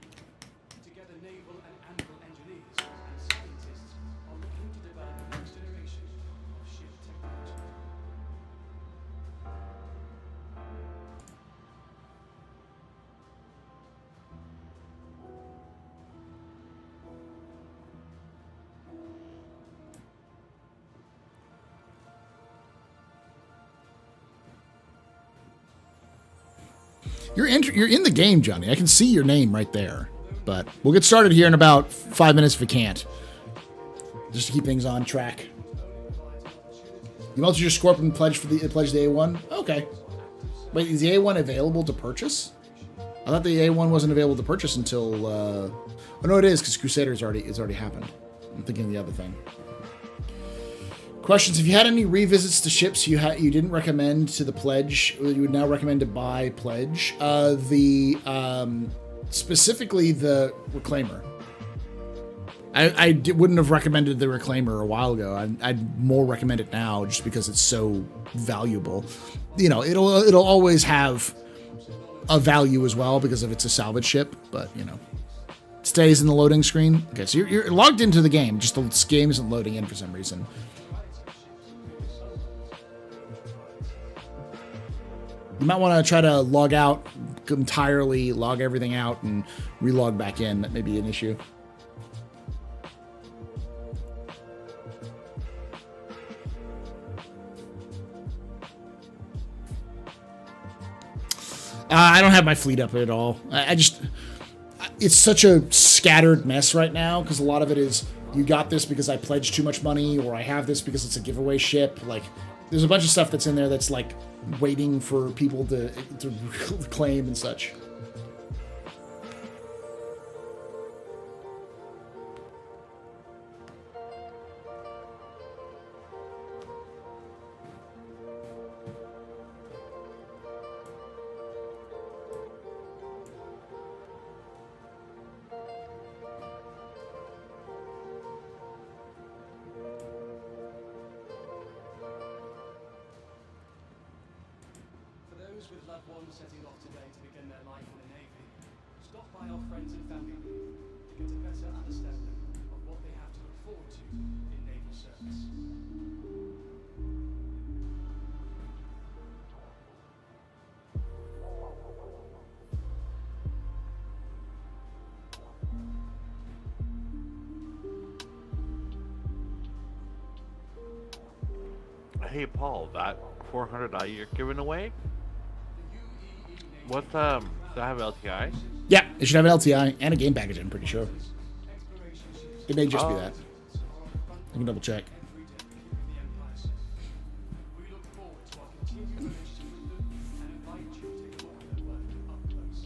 Speaker 6: Together, naval and Anvil engineers and scientists are looking to develop the next generation of ship technology.
Speaker 2: You're in the game, Johnny. I can see your name right there. But we'll get started here in about 5 minutes if we can't. Just to keep things on track. You melted your Scorpion pledge for the A1? Okay. Wait, is the A1 available to purchase? I thought the A1 wasn't available to purchase until oh no, it is, because Crusader it's already happened. I'm thinking of the other thing. Questions: have you had any revisits to ships you didn't recommend to the pledge, you would now recommend to buy pledge? Specifically the Reclaimer. I wouldn't have recommended the Reclaimer a while ago. I'd more recommend it now just because it's so valuable. You know, it'll always have a value as well because if it's a salvage ship, but you know, it stays in the loading screen. Okay, so you're logged into the game, just the game isn't loading in for some reason. You might want to try to log out entirely, log everything out, and relog back in. That may be an issue. I don't have my fleet up at all. It's such a scattered mess right now because a lot of it is you got this because I pledged too much money, or I have this because it's a giveaway ship. Like, there's a bunch of stuff that's in there that's like waiting for people to claim and such.
Speaker 6: With loved ones setting off today to begin their life in the Navy, stop by our friends and family group to get a better understanding of what they have to look forward to in naval service.
Speaker 7: Hey Paul, that 400 you're giving away? What's does that have LTI?
Speaker 2: Yeah, it should have an LTI and a game package, I'm pretty sure. It may just be that. I can double check.
Speaker 6: We look forward to our continued relationship with them and invite you to take a look at their work up close.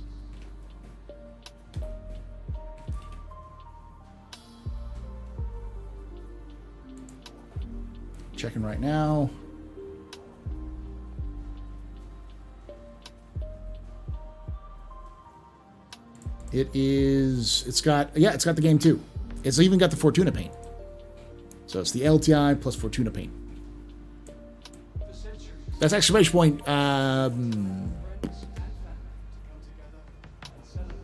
Speaker 2: Checking right now. It's got the game too. It's even got the Fortuna paint. So it's the LTI plus Fortuna paint. That's exclamation point.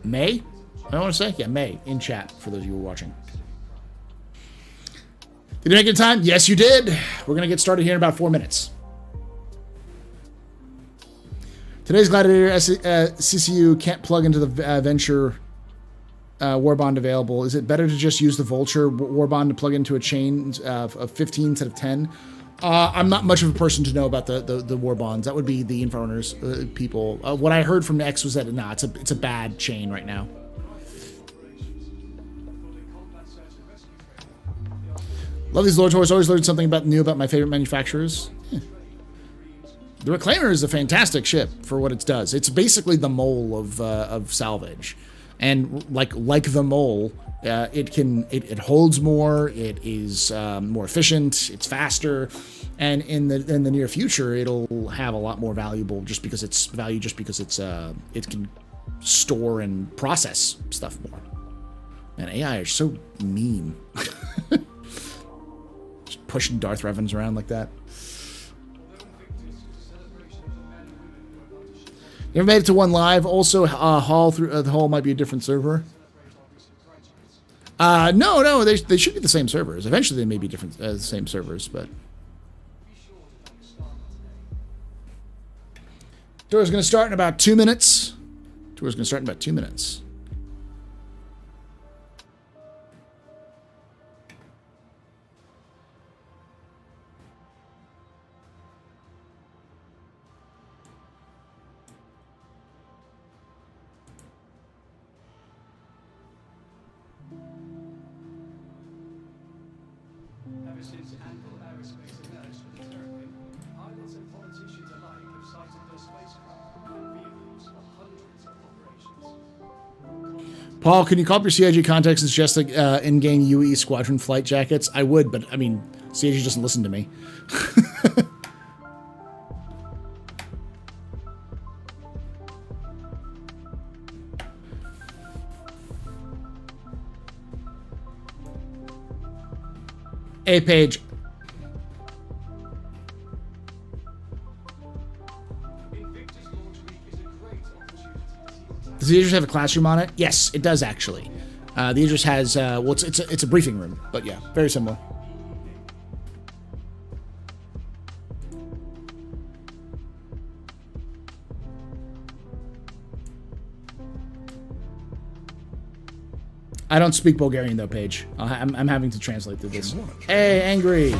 Speaker 2: May? I want to say? Yeah, May in chat for those of you who are watching. Did you make it in time? Yes, you did. We're going to get started here in about 4 minutes. Today's Gladiator CCU can't plug into the Venture Warbond available. Is it better to just use the Vulture Warbond to plug into a chain of 15 instead of 10? I'm not much of a person to know about the Warbonds. That would be the Inforunners people. What I heard from X was that, nah, it's a bad chain right now. Love these lore tours. Always learned something new about my favorite manufacturers. The Reclaimer is a fantastic ship for what it does. It's basically the mole of salvage, and like the mole, it holds more. It is more efficient. It's faster, and in the near future, it'll have a lot more valuable just because it's it can store and process stuff more. Man, AI is so mean. Just pushing Darth Revens around like that. You ever made it to one live? Also, Hall through the Hall might be a different server. No, they should be the same servers. Eventually, they may be different, the same servers, but. Tour is going to start in about 2 minutes.
Speaker 6: Ever since Anvil Aerospace emerged with the terraplane, pilots and politicians alike have cited their spacecraft and vehicles for hundreds of operations.
Speaker 2: Paul, can you call up your CIG contacts and suggest in-game UE squadron flight jackets? I would, but I mean, CIG doesn't listen to me. Hey, Paige.
Speaker 6: Invictus launch week is a great opportunity to see what's
Speaker 2: Does the Idris have a classroom on it? Yes, it does actually. The Idris has well, it's a briefing room, but yeah, very similar. I don't speak Bulgarian though, Paige. I'm having to translate through this. Hey, Angry.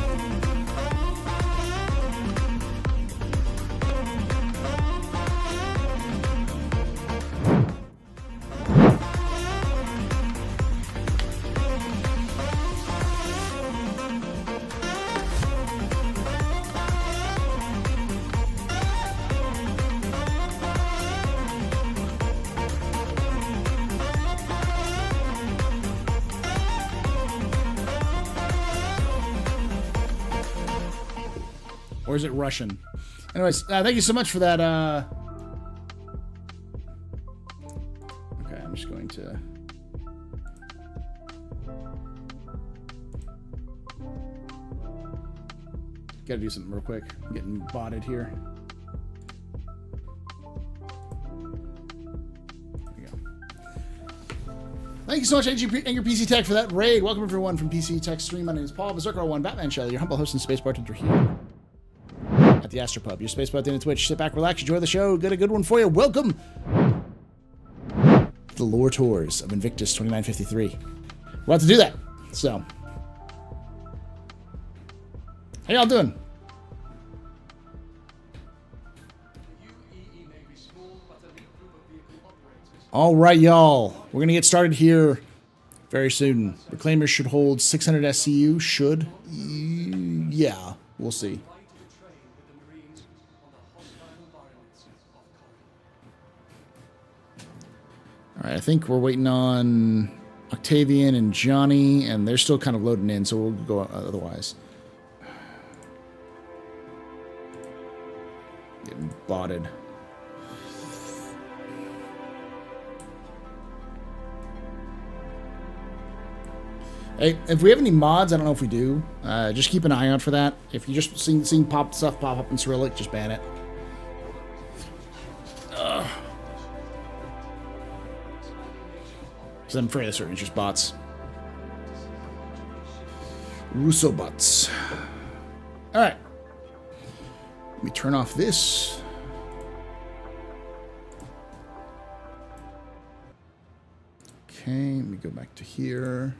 Speaker 2: Or is it Russian? Anyways, thank you so much for that. Okay, I'm just going to... Gotta do something real quick. I'm getting botted here. There we go. Thank you so much, Angry PC Tech, for that raid. Welcome everyone from PC Tech Stream. My name is Paul Berserker01 Batman Shell, your humble host and space bartender here at the Astropub, your space bartender Twitch. Sit back, relax, enjoy the show. Got a good one for you. Welcome to the lore tours of Invictus 2953. We're about to do that. So, how y'all doing? All right, y'all. We're gonna get started here very soon. Reclaimers should hold 600 SCU. Should, yeah, we'll see. All right, I think we're waiting on Octavian and Johnny, and they're still kind of loading in, so we'll go otherwise. botted. Hey, if we have any mods, I don't know if we do. Just keep an eye out for that. If you just seen stuff pop up in Cyrillic, just ban it. Because I'm afraid of certain it's just bots. Russo bots. All right. Let me turn off this. Okay, let me go back to here.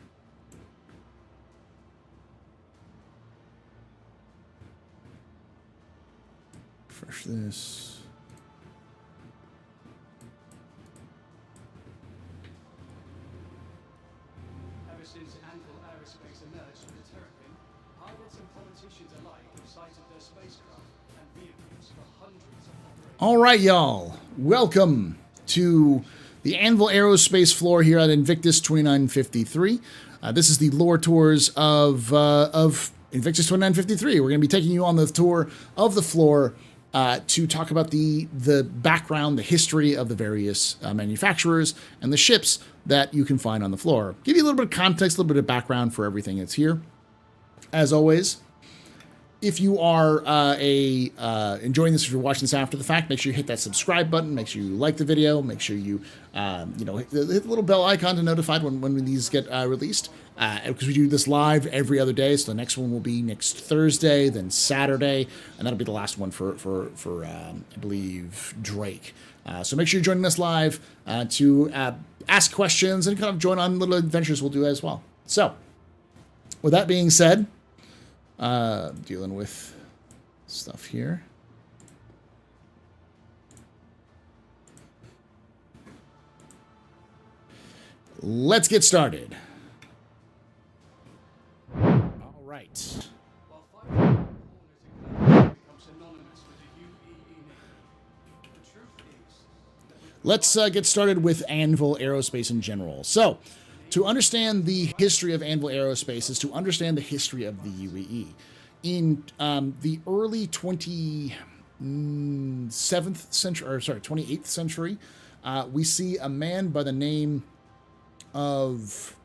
Speaker 2: Refresh this.
Speaker 6: Ever since Anvil Aerospace emerged from the Terrapin, pilots and politicians alike have cited their spacecraft and vehicles for hundreds of operations.
Speaker 2: All right, y'all. Welcome to the Anvil Aerospace floor here at Invictus 2953. This is the lore tours of Invictus 2953. We're going to be taking you on the tour of the floor to talk about the background, the history of the various manufacturers and the ships that you can find on the floor. Give you a little bit of context, a little bit of background for everything that's here. As always, if you are enjoying this, if you're watching this after the fact, make sure you hit that subscribe button. Make sure you like the video. Make sure you hit the little bell icon to notified when these get released. Because we do this live every other day, so the next one will be next Thursday, then Saturday, and that'll be the last one for I believe Drake. So make sure you're joining us live to ask questions and kind of join on little adventures we'll do as well. So, with that being said, dealing with stuff here. Let's get started. All right.
Speaker 6: While fighting corners in Cloud become synonymous with the UEE name, the truth is that with
Speaker 2: Let's get started with Anvil Aerospace in general. So, to understand the history of Anvil Aerospace is to understand the history of the UEE. In the early 28th century, we see a man by the name of...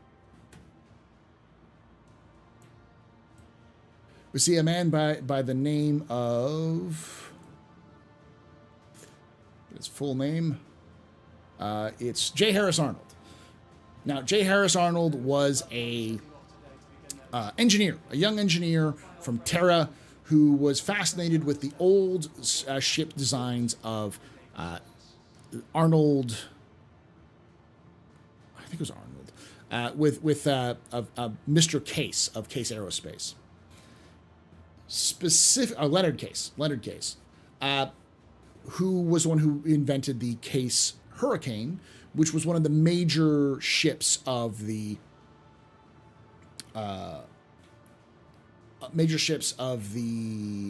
Speaker 2: his full name. It's J. Harris Arnold. Now, J. Harris Arnold was a young engineer from Terra, who was fascinated with the old ship designs of Arnold. I think it was Arnold, with Mr. Case of Case Aerospace. Leonard Case, who was the one who invented the Case Hurricane, which was one of the major ships of the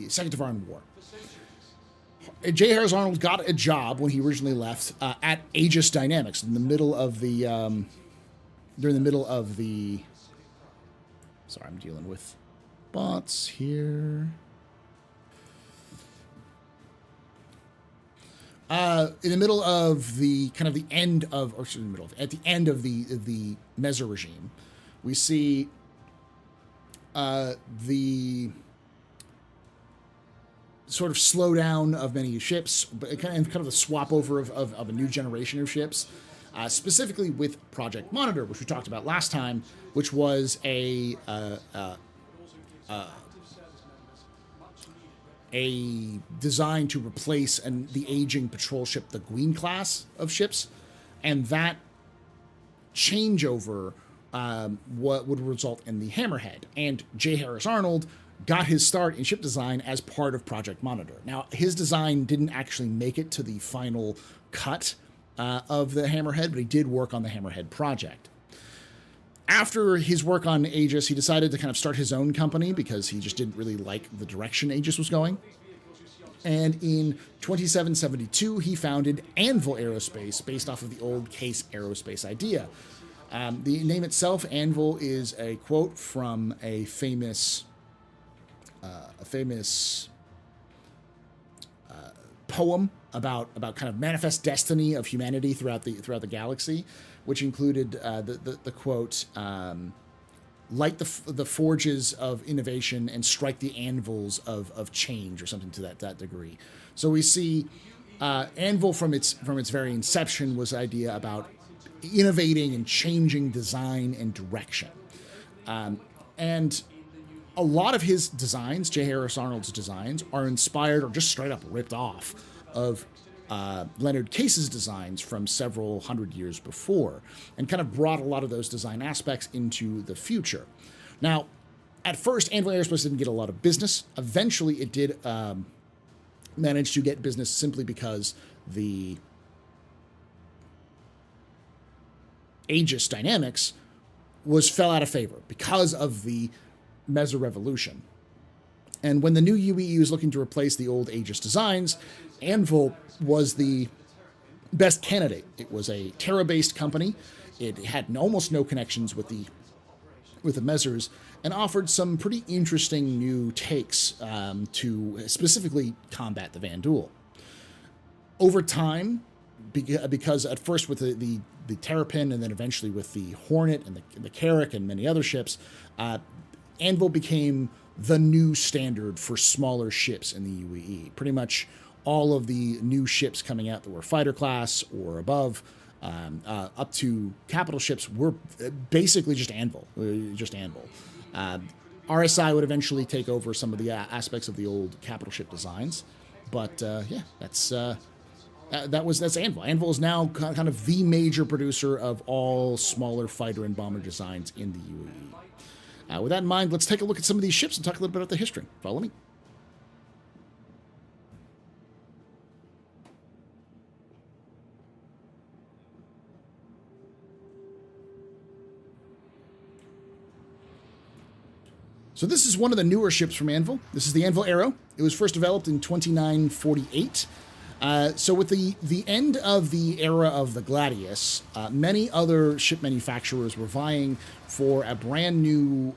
Speaker 2: Second Tevarin War. J. Harris Arnold got a job when he originally left at Aegis Dynamics in the middle of the Sorry, I'm dealing with bots here. In the middle of the at the end of the Mezzer regime, we see the sort of slowdown of many ships, but kind of the swap over of a new generation of ships, specifically with Project Monitor, which we talked about last time, which was a design to replace the aging patrol ship, the Gween class of ships, and that changeover what would result in the Hammerhead. And J. Harris Arnold got his start in ship design as part of Project Monitor. Now, his design didn't actually make it to the final cut of the Hammerhead, but he did work on the Hammerhead project. After his work on Aegis, he decided to kind of start his own company because he just didn't really like the direction Aegis was going. And in 2772, he founded Anvil Aerospace based off of the old Case Aerospace idea. The name itself, Anvil, is a quote from a famous poem about kind of manifest destiny of humanity throughout the galaxy, which included the quote, light the forges of innovation and strike the anvils of change, or something to that degree. So we see Anvil from its very inception was the idea about innovating and changing design and direction. And a lot of his designs, J. Harris Arnold's designs, are inspired or just straight up ripped off of Leonard Case's designs from several hundred years before, and kind of brought a lot of those design aspects into the future. Now, at first, Anvil Aerospace didn't get a lot of business. Eventually, it did manage to get business simply because the Aegis dynamics fell out of favor because of the Mezzo Revolution. And when the new UEE was looking to replace the old Aegis designs, Anvil was the best candidate. It was a Terra-based company. It had almost no connections with the Mezzers, and offered some pretty interesting new takes to specifically combat the Vanduul. Over time, because at first with the Terrapin, and then eventually with the Hornet and the Carrack and many other ships, Anvil became the new standard for smaller ships in the UEE. Pretty much all of the new ships coming out that were fighter class or above, up to capital ships, were basically just Anvil. RSI would eventually take over some of the aspects of the old capital ship designs, but yeah, that's Anvil. Anvil is now kind of the major producer of all smaller fighter and bomber designs in the UAE. With that in mind, let's take a look at some of these ships and talk a little bit about the history. Follow me. So this is one of the newer ships from Anvil. This is the Anvil Aero. It was first developed in 2948. So with the end of the era of the Gladius, many other ship manufacturers were vying for a brand new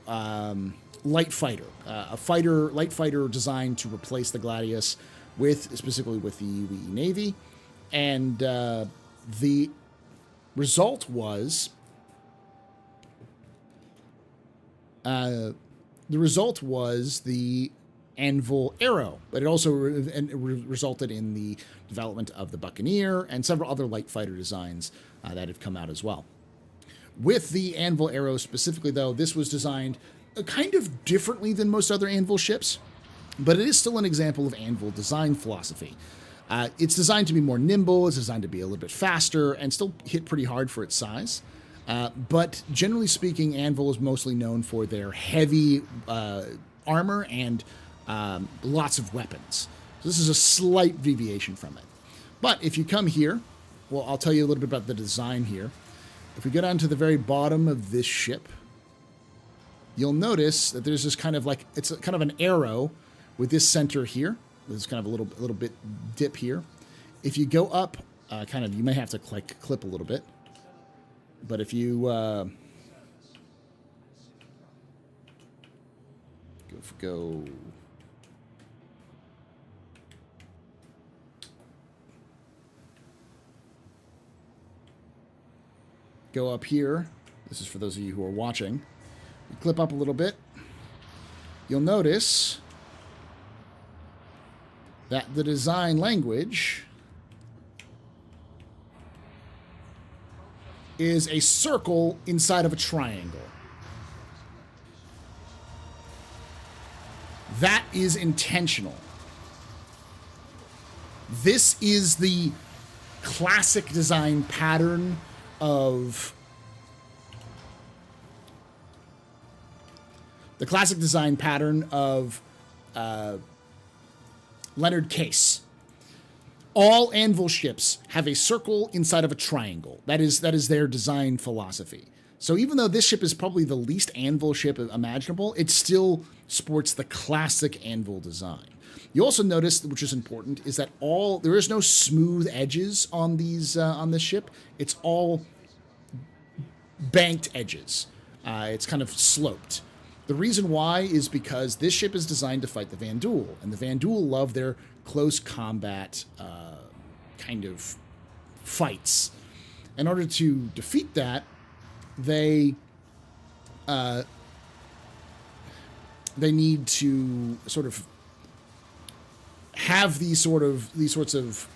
Speaker 2: light fighter, light fighter designed to replace the Gladius, specifically with the UEE Navy, and the result was the Anvil Aero, but it also resulted in the development of the Buccaneer and several other light fighter designs that have come out as well. With the Anvil Aero specifically, though, this was designed kind of differently than most other Anvil ships, but it is still an example of Anvil design philosophy. It's designed to be more nimble, it's designed to be a little bit faster, and still hit pretty hard for its size. But generally speaking, Anvil is mostly known for their heavy armor and lots of weapons. So this is a slight deviation from it. But if you come here, well, I'll tell you a little bit about the design here. If we go down to the very bottom of this ship, you'll notice that there's this kind of like, it's kind of an arrow with this center here. There's kind of a little bit dip here. If you go up, you may have to clip a little bit. But if you go up here, this is for those of you who are watching, you clip up a little bit, you'll notice that the design language is a circle inside of a triangle. That is intentional. This is the classic design pattern of Leonard Case. All Anvil ships have a circle inside of a triangle. That is their design philosophy. So even though this ship is probably the least Anvil ship imaginable, it still sports the classic Anvil design. You also notice, which is important, is that there is no smooth edges on this ship. It's all banked edges. It's kind of sloped. The reason why is because this ship is designed to fight the Vanduul, and the Vanduul love their close combat kind of fights. In order to defeat that, they need to sort of have these sorts of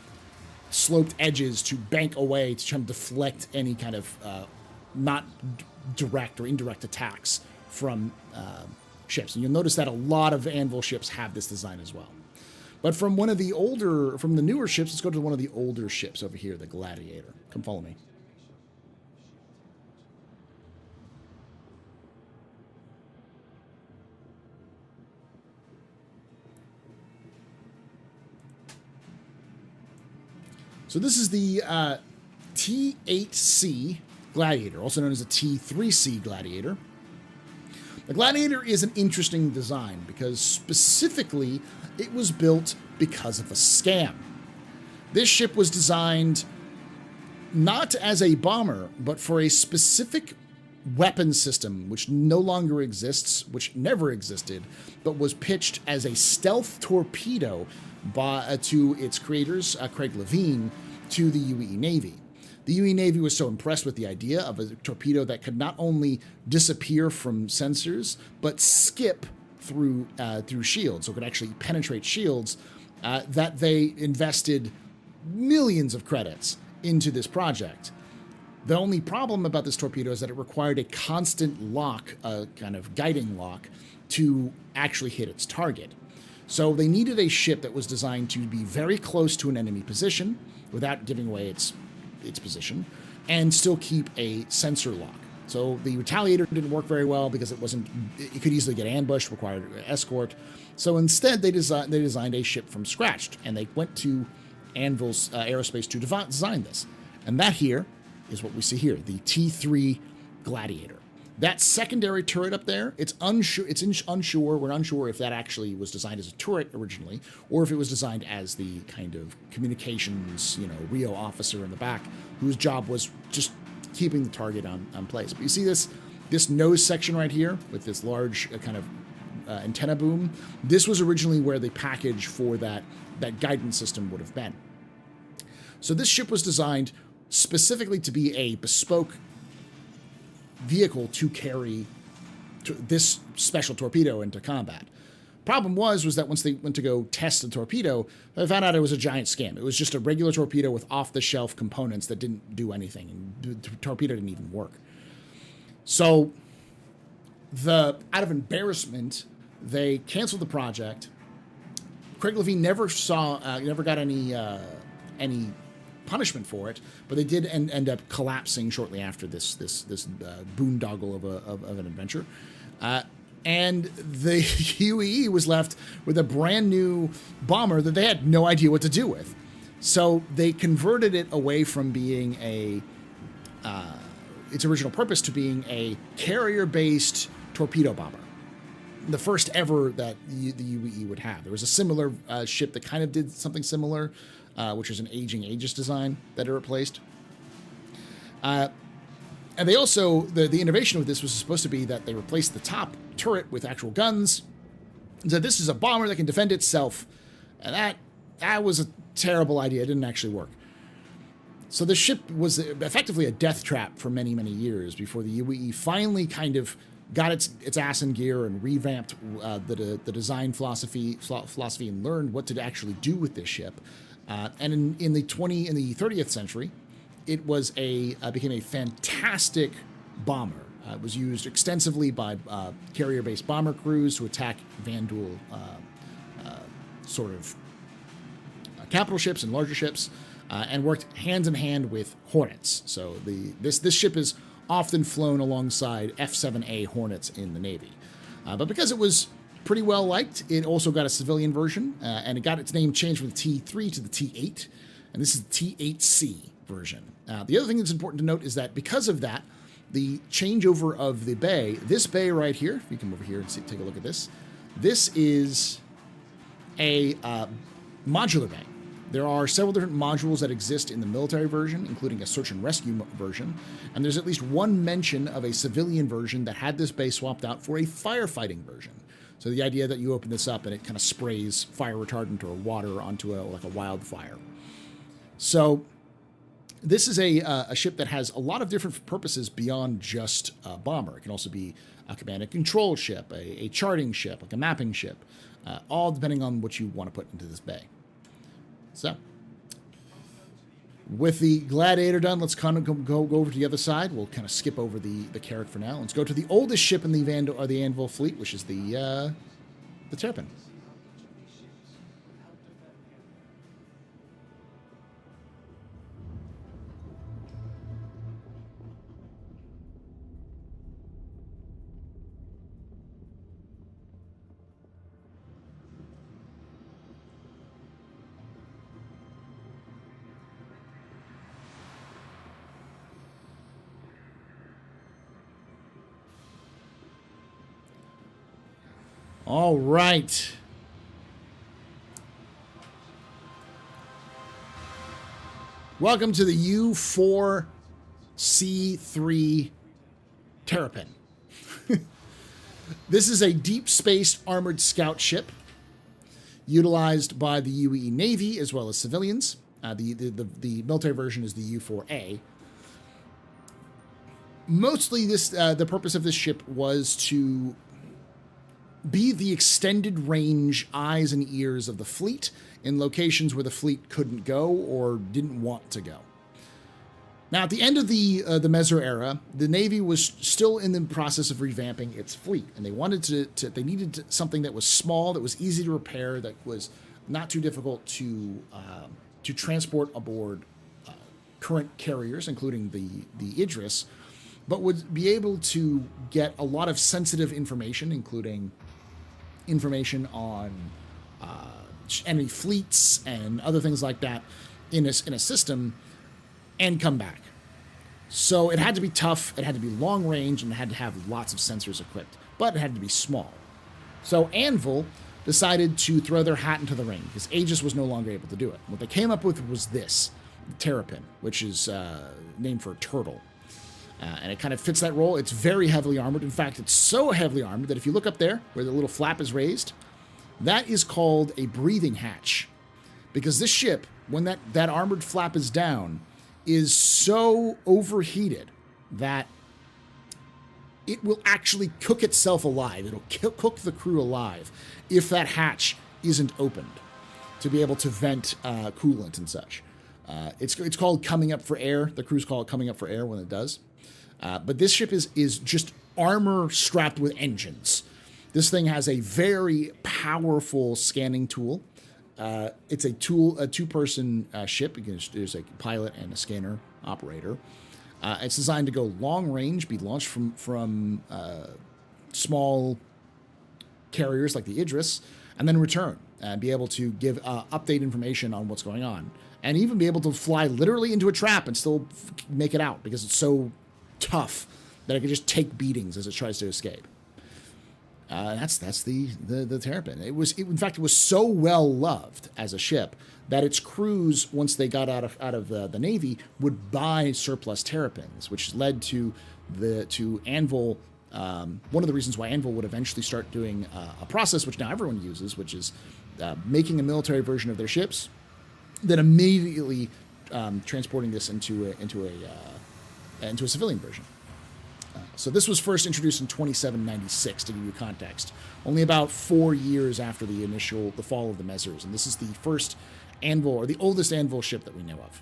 Speaker 2: sloped edges to bank away to try to deflect any kind of not direct or indirect attacks from ships. And you'll notice that a lot of Anvil ships have this design as well. But from the newer ships, let's go to one of the older ships over here, the Gladiator. Come follow me. So this is the T8C Gladiator, also known as a T3C Gladiator. The Gladiator is an interesting design because specifically it was built because of a scam. This ship was designed not as a bomber, but for a specific weapon system which no longer exists, which never existed, but was pitched as a stealth torpedo to its creators, Craig Levine, to the UE Navy. The UE Navy was so impressed with the idea of a torpedo that could not only disappear from sensors, but skip through shields, so it could actually penetrate shields, that they invested millions of credits into this project. The only problem about this torpedo is that it required a constant lock, a kind of guiding lock, to actually hit its target. So they needed a ship that was designed to be very close to an enemy position without giving away its position and still keep a sensor lock. So the Retaliator didn't work very well because it could easily get ambushed, required escort. So instead they designed a ship from scratch, and they went to Anvil's Aerospace to design this. And that here is what we see here, the T3 Gladiator. That secondary turret up there, it's unsure. We're unsure if that actually was designed as a turret originally, or if it was designed as the kind of communications, Rio officer in the back, whose job was just keeping the target on place. But you see this nose section right here with this large kind of antenna boom. This was originally where the package for that guidance system would have been. So this ship was designed specifically to be a bespoke vehicle to carry this special torpedo into combat. Problem was that once they went to go test the torpedo, they found out it was a giant scam. It was just a regular torpedo with off-the-shelf components that didn't do anything, and the torpedo didn't even work. So, out of embarrassment, they canceled the project. Craig Levine never got any punishment for it, but they did end up collapsing shortly after this boondoggle of an adventure, and the UEE was left with a brand new bomber that they had no idea what to do with. So they converted it away from being its original purpose to being a carrier-based torpedo bomber, the first ever that the UEE would have. There was a similar ship that kind of did something similar, which is an aging Aegis design that it replaced. And they also, the innovation with this was supposed to be that they replaced the top turret with actual guns. So this is a bomber that can defend itself. And that was a terrible idea. It didn't actually work. So the ship was effectively a death trap for many, many years before the UEE finally kind of got its ass in gear and revamped the design philosophy and learned what to actually do with this ship. And in the 30th century, it was became a fantastic bomber. It was used extensively by carrier-based bomber crews to attack Vandal sort of capital ships and larger ships, and worked hand in hand with Hornets. So this ship is often flown alongside F-7A Hornets in the Navy. But because it was pretty well liked, it also got a civilian version, and it got its name changed from the T3 to the T8, and this is the T8C version. The other thing that's important to note is that because of that, the changeover of the bay, this bay right here, if you come over here and take a look at this, this is a modular bay. There are several different modules that exist in the military version, including a search and rescue version, and there's at least one mention of a civilian version that had this bay swapped out for a firefighting version. So the idea that you open this up and it kind of sprays fire retardant or water onto like a wildfire. So this is a ship that has a lot of different purposes beyond just a bomber. It can also be a command and control ship, a charting ship, like a mapping ship, all depending on what you want to put into this bay. So with the Gladiator done, let's kind of go over to the other side. We'll kind of skip over the Carrack for now. Let's go to the oldest ship in the Anvil fleet, which is the Terrapin. All right. Welcome to the U-4C3 Terrapin. This is a deep space armored scout ship utilized by the UAE Navy as well as civilians. The military version is the U-4A. Mostly the purpose of this ship was to be the extended range eyes and ears of the fleet in locations where the fleet couldn't go or didn't want to go. Now, at the end of the Messer era, the Navy was still in the process of revamping its fleet, and they wanted they needed something that was small, that was easy to repair, that was not too difficult to transport aboard current carriers, including the Idris, but would be able to get a lot of sensitive information, including information on enemy fleets and other things like that in a system, and come back. So it had to be tough, it had to be long range, and it had to have lots of sensors equipped, but it had to be small. So Anvil decided to throw their hat into the ring because Aegis was no longer able to do it. What they came up with was this, the Terrapin, which is named for a turtle. And it kind of fits that role. It's very heavily armored. In fact, it's so heavily armored that if you look up there where the little flap is raised, that is called a breathing hatch. Because this ship, when that armored flap is down, is so overheated that it will actually cook itself alive. It'll cook the crew alive if that hatch isn't opened to be able to vent coolant and such. It's called coming up for air. The crews call it coming up for air when it does. But this ship is just armor strapped with engines. This thing has a very powerful scanning tool. It's a two-person ship. There's a pilot and a scanner operator. It's designed to go long range, be launched from small carriers like the Idris, and then return and be able to give update information on what's going on, and even be able to fly literally into a trap and still make it out because it's so tough that it can just take beatings as it tries to escape. That's the Terrapin. It was so well loved as a ship that its crews, once they got out of the Navy, would buy surplus Terrapins, which led to Anvil. One of the reasons why Anvil would eventually start doing a process which now everyone uses, which is making a military version of their ships, then immediately transporting this into a civilian version. So this was first introduced in 2796, to give you context, only about 4 years after the fall of the Messers, and this is the first Anvil, or the oldest Anvil ship that we know of.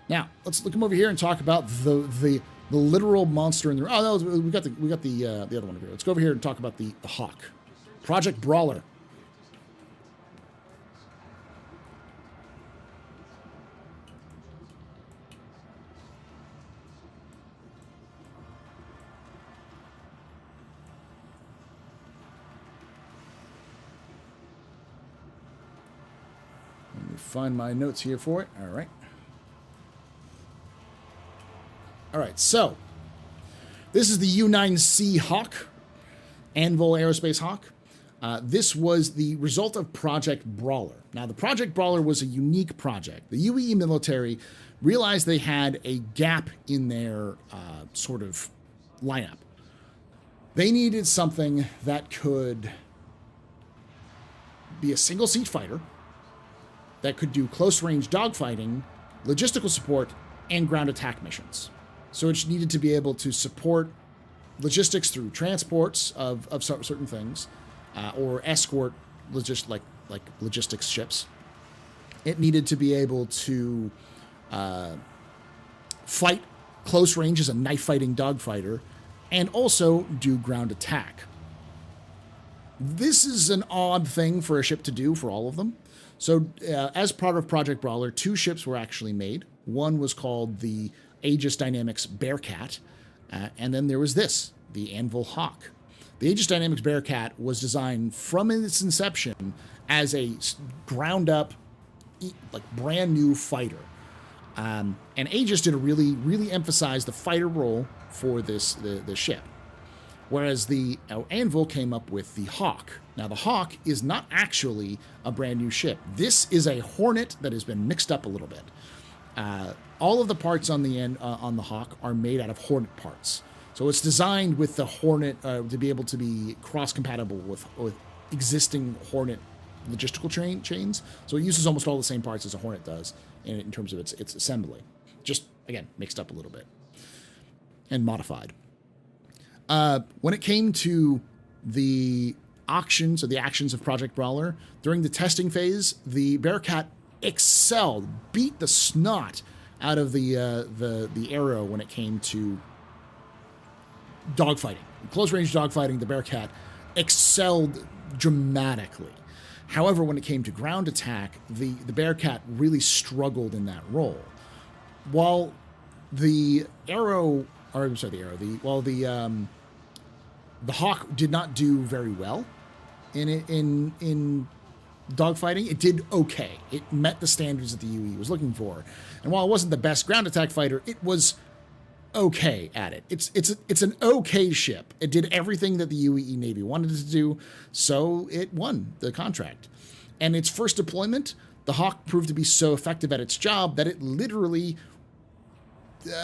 Speaker 2: Now let's come over here and talk about the literal monster in the. Oh no, we got the other one over here. Let's go over here and talk about the Hawk, Project Brawler. Find my notes here for it. All right, so this is the U-9C Hawk, Anvil Aerospace Hawk. This was the result of Project Brawler. Now, the Project Brawler was a unique project. The UAE military realized they had a gap in their sort of lineup. They needed something that could be a single-seat fighter that could do close-range dogfighting, logistical support, and ground attack missions. So it needed to be able to support logistics through transports of certain things, or escort like logistics ships. It needed to be able to fight close range as a knife-fighting dogfighter, and also do ground attack. This is an odd thing for a ship to do for all of them. So as part of Project Brawler, 2 ships were actually made. One was called the Aegis Dynamics Bearcat, and then there was this, the Anvil Hawk. The Aegis Dynamics Bearcat was designed from its inception as a ground-up, like brand new fighter. And Aegis did really emphasize the fighter role for the ship. Whereas the Anvil came up with the Hawk. Now, the Hawk is not actually a brand new ship. This is a Hornet that has been mixed up a little bit. All of the parts on the end on the Hawk are made out of Hornet parts. So it's designed with the Hornet to be able to be cross-compatible with existing Hornet logistical chains. So it uses almost all the same parts as a Hornet does in terms of its assembly. Just, again, mixed up a little bit and modified. When it came to the auctions or the actions of Project Brawler, during the testing phase, the Bearcat excelled, beat the snot out of the Arrow when it came to dogfighting. Close range dogfighting, the Bearcat excelled dramatically. However, when it came to ground attack, the Bearcat really struggled in that role. While the Hawk did not do very well in dogfighting, it did okay. It met the standards that the UE was looking for. And while it wasn't the best ground attack fighter, it was okay at it. It's an okay ship. It did everything that the UE Navy wanted it to do, so it won the contract. And its first deployment, the Hawk proved to be so effective at its job that it literally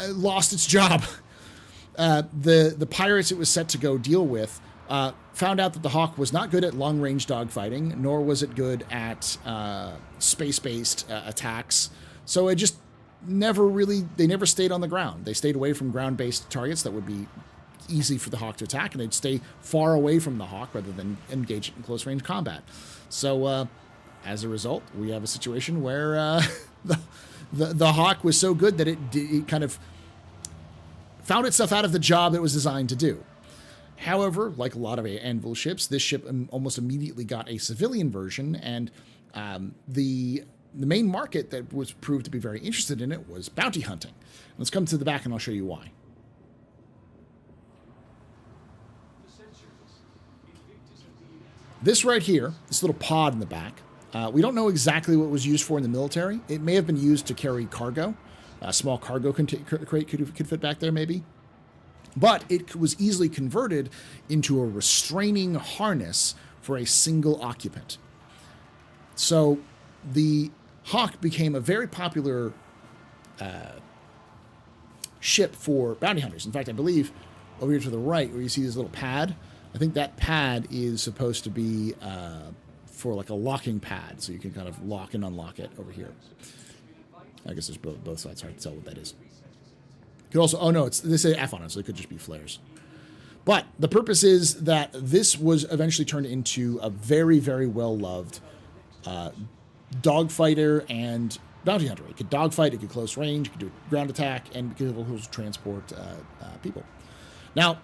Speaker 2: lost its job. The pirates it was set to go deal with found out that the Hawk was not good at long-range dogfighting, nor was it good at space-based attacks. So it just they never stayed on the ground. They stayed away from ground-based targets that would be easy for the Hawk to attack, and they'd stay far away from the Hawk rather than engage it in close-range combat. So as a result, we have a situation where the Hawk was so good that it kind of found itself out of the job it was designed to do. However, like a lot of Anvil ships, this ship almost immediately got a civilian version, and the main market that was proved to be very interested in it was bounty hunting. Let's come to the back and I'll show you why. This right here, this little pod in the back, we don't know exactly what it was used for in the military. It may have been used to carry cargo. A small cargo crate could fit back there, maybe. But it was easily converted into a restraining harness for a single occupant. So the Hawk became a very popular ship for bounty hunters. In fact, I believe over here to the right where you see this little pad, I think that pad is supposed to be for like a locking pad, so you can kind of lock and unlock it over here. I guess there's both sides. Hard to tell what that is. Could also, oh no, they say F on it, so it could just be flares. But the purpose is that this was eventually turned into a very, very well-loved dogfighter and bounty hunter. It could dogfight, it could close range, it could do ground attack, and it could also transport people. Now,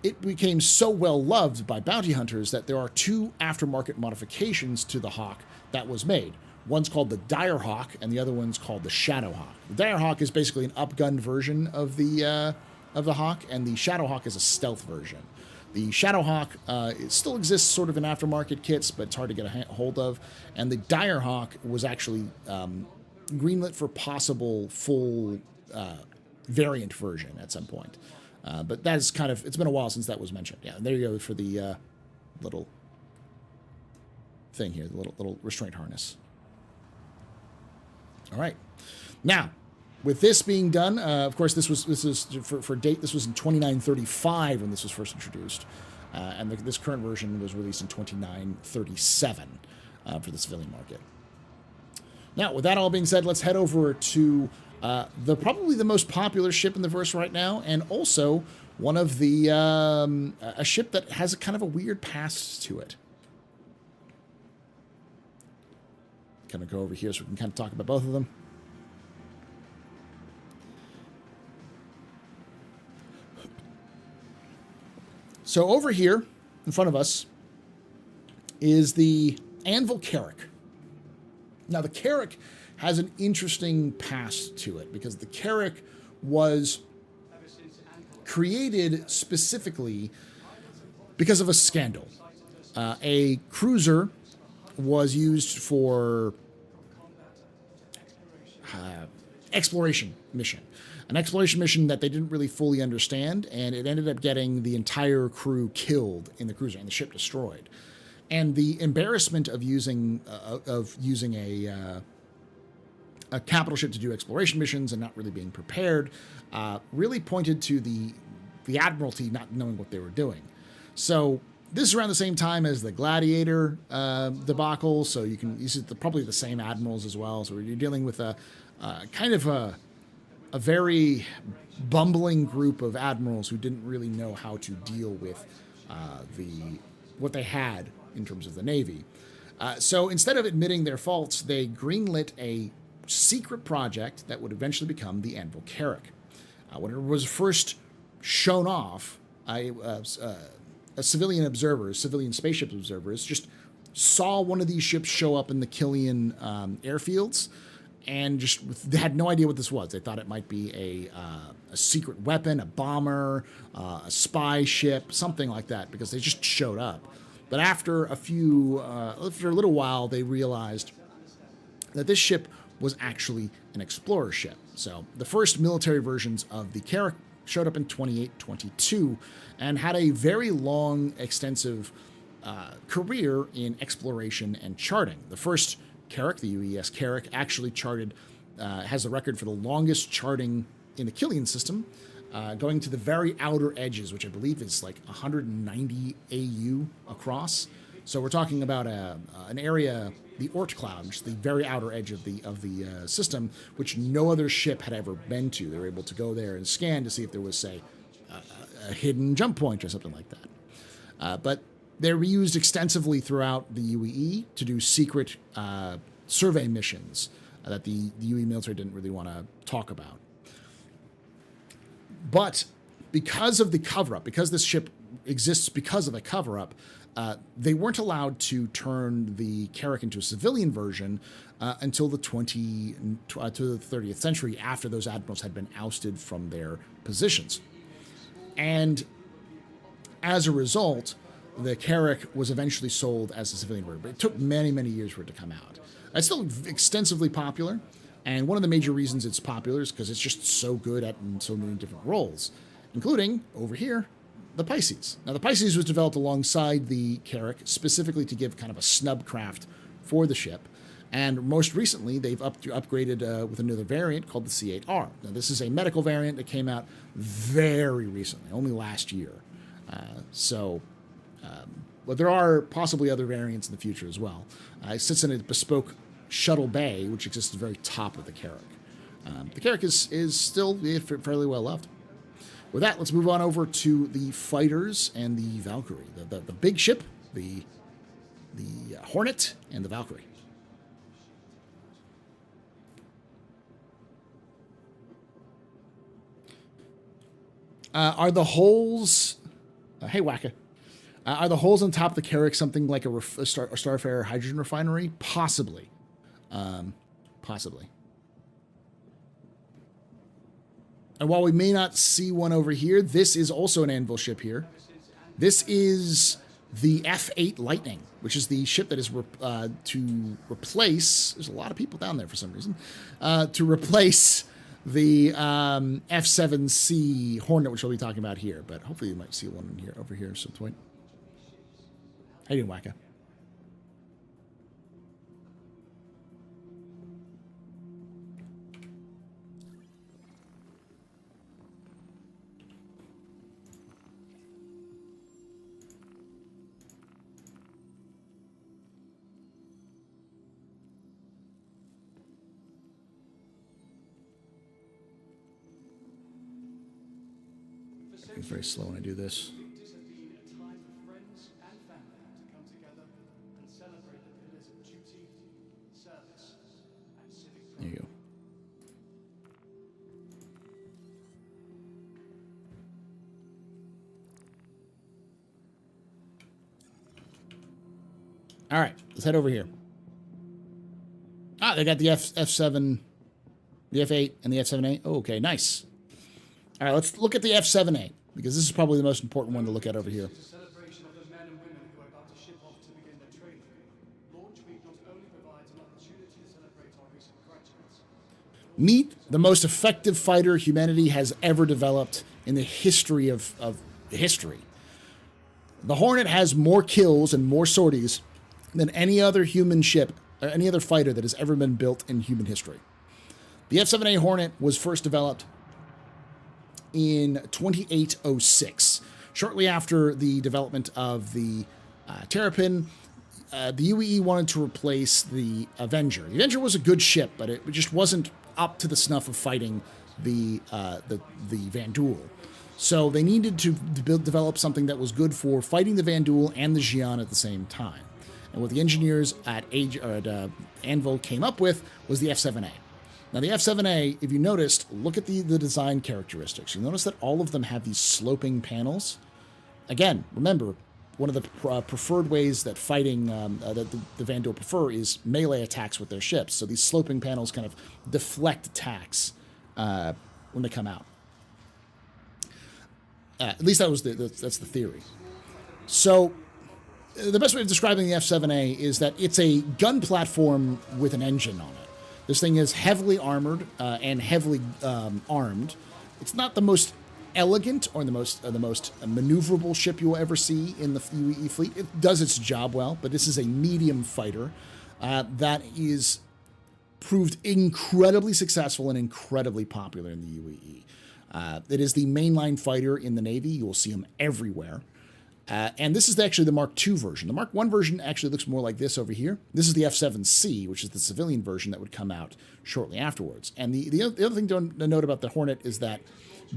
Speaker 2: it became so well-loved by bounty hunters that there are 2 aftermarket modifications to the Hawk that was made. One's called the Dire Hawk, and the other one's called the Shadow Hawk. The Dire Hawk is basically an upgunned version of the Hawk, and the Shadow Hawk is a stealth version. The Shadow Hawk it still exists sort of in aftermarket kits, but it's hard to get a hold of. And the Dire Hawk was actually greenlit for possible full variant version at some point. But that is kind of, it's been a while since that was mentioned. Yeah, there you go for the little thing here, the little restraint harness. All right. Now, with this being done, of course, this is for date. This was in 2935 when this was first introduced, and this current version was released in 2937. for the civilian market. Now, with that all being said, let's head over to probably the most popular ship in the verse right now, and also one of the a ship that has a kind of a weird past to it. Kind of go over here so we can kind of talk about both of them. So over here in front of us is the Anvil Carrack. Now the Carrack has an interesting past to it because the Carrack was created specifically because of a scandal. A cruiser was used for exploration mission. An exploration mission that they didn't really fully understand, and it ended up getting the entire crew killed in the cruiser and the ship destroyed. And the embarrassment of using a capital ship to do exploration missions and not really being prepared really pointed to the Admiralty not knowing what they were doing. So this is around the same time as the Gladiator debacle, so you can use probably the same admirals as well. So you're dealing with a kind of a very bumbling group of admirals who didn't really know how to deal with what they had in terms of the Navy. So instead of admitting their faults, they greenlit a secret project that would eventually become the Anvil Carrack. When it was first shown off, civilian spaceship observers, just saw one of these ships show up in the Killian airfields and just had no idea what this was. They thought it might be a secret weapon, a bomber, a spy ship, something like that, because they just showed up. But after after a little while, they realized that this ship was actually an explorer ship. So the first military versions of the Carrack showed up in 28-22 and had a very long, extensive career in exploration and charting. The first Carrack, the UES Carrack, actually charted, has the record for the longest charting in the Killian system, going to the very outer edges, which I believe is like 190 AU across. So we're talking about an area, the Oort Cloud, which is the very outer edge of the system, which no other ship had ever been to. They were able to go there and scan to see if there was, say, a hidden jump point or something like that. But they were used extensively throughout the UEE to do secret survey missions that the UE military didn't really want to talk about. But because of the cover-up, because this ship exists because of a cover-up, they weren't allowed to turn the Carrack into a civilian version until the 30th century, after those admirals had been ousted from their positions. And as a result, the Carrack was eventually sold as a civilian version, but it took many, many years for it to come out. It's still extensively popular, and one of the major reasons it's popular is because it's just so good at so many different roles, including, over here, the Pisces. Now, the Pisces was developed alongside the Carrack specifically to give kind of a snub craft for the ship, and most recently, they've upgraded with another variant called the C8R. Now, this is a medical variant that came out very recently, only last year. But there are possibly other variants in the future as well. It sits in a bespoke shuttle bay, which exists at the very top of the Carrack. The Carrack is still fairly well loved. With that, let's move on over to the fighters and the Valkyrie. The big ship, the Hornet, and the Valkyrie. Are the holes... hey, Wacka. Are the holes on top of the Carrack something like a Starfarer hydrogen refinery? Possibly. Possibly. And while we may not see one over here, this is also an Anvil ship here. This is the F8 Lightning, which is the ship that is to replace... There's a lot of people down there for some reason. To replace the F7C Hornet, which we'll be talking about here. But hopefully you might see one in here, over here at some point. How you doing, Wacka? It's very slow when I do this.
Speaker 6: Invictus have been a time for friends and family to come together and celebrate the pillars of duty, service, and civic pride.
Speaker 2: There you go. All right, let's head over here. Ah, they got the F7, the F8, and the F7A. Oh, okay, nice. All right, let's look at the F7A, because this is probably the most important one to look at over here.
Speaker 6: It's a celebration of the men and women who are about to ship off to begin their training. Launch Week not only provides an opportunity to celebrate our recent graduates.
Speaker 2: Meet the most effective fighter humanity has ever developed in the history of history. The Hornet has more kills and more sorties than any other human ship, or any other fighter that has ever been built in human history. The F-7A Hornet was first developed in 2806, shortly after the development of the Terrapin. The UE wanted to replace the Avenger. The Avenger was a good ship, but it just wasn't up to the snuff of fighting the Vanduul. So they needed to develop something that was good for fighting the Vanduul and the Xi'an at the same time. And what the engineers at Anvil came up with was the F-7A. Now, the F-7A, if you noticed, look at the design characteristics. You notice that all of them have these sloping panels. Again, remember, one of the preferred ways that fighting, that the Vanduul prefer is melee attacks with their ships. So these sloping panels kind of deflect attacks when they come out. At least that's the theory. So the best way of describing the F-7A is that it's a gun platform with an engine on it. This thing is heavily armored and heavily armed. It's not the most elegant or the most maneuverable ship you will ever see in the UE fleet. It does its job well, but this is a medium fighter that is proved incredibly successful and incredibly popular in the UE. It is the mainline fighter in the Navy. You will see them everywhere. And this is actually the Mark II version. The Mark I version actually looks more like this over here. This is the F-7C, which is the civilian version that would come out shortly afterwards. And the other thing to note about the Hornet is that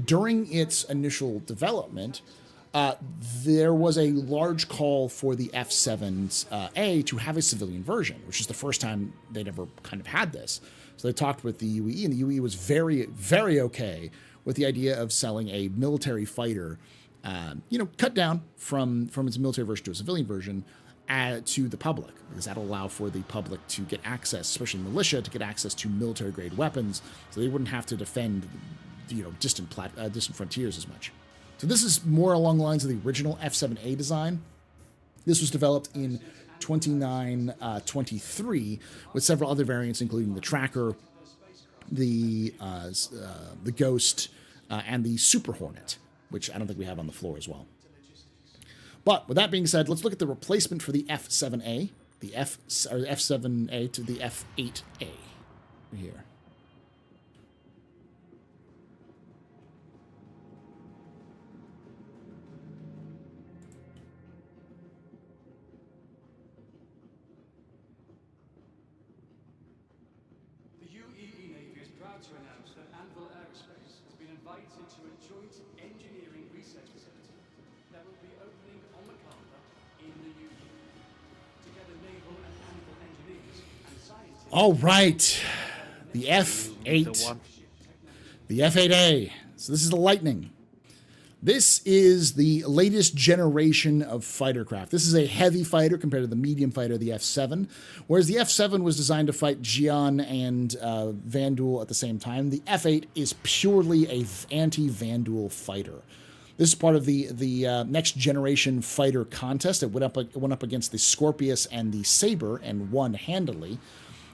Speaker 2: during its initial development, there was a large call for the F-7A to have a civilian version, which is the first time they'd ever kind of had this. So they talked with the UE, and the UE was very, very okay with the idea of selling a military fighter, cut down from its military version to a civilian version to the public, because that'll allow for the public to get access, especially militia, to get access to military-grade weapons, so they wouldn't have to defend, distant frontiers as much. So this is more along the lines of the original F-7A design. This was developed in 2923 with several other variants, including the Tracker, the Ghost, and the Super Hornet, which I don't think we have on the floor as well. But with that being said, let's look at the replacement for the F-7A, the F-7A to the F-8A here.
Speaker 6: The UEE Navy is proud to announce that Anvil Aerospace has been invited to a joint engineering research facility that will be opening on MANCHACA in the new year. Together, naval and Anvil engineers and scientists.
Speaker 2: All right, the F-8, the F-8A. So this is the Lightning. This is the latest generation of fighter craft. This is a heavy fighter compared to the medium fighter, the F-7, whereas the F-7 was designed to fight Xi'an and Vanduul at the same time. The F-8 is purely a anti-Vanduul fighter. This is part of the next generation fighter contest. It went up against the Scorpius and the Saber and won handily.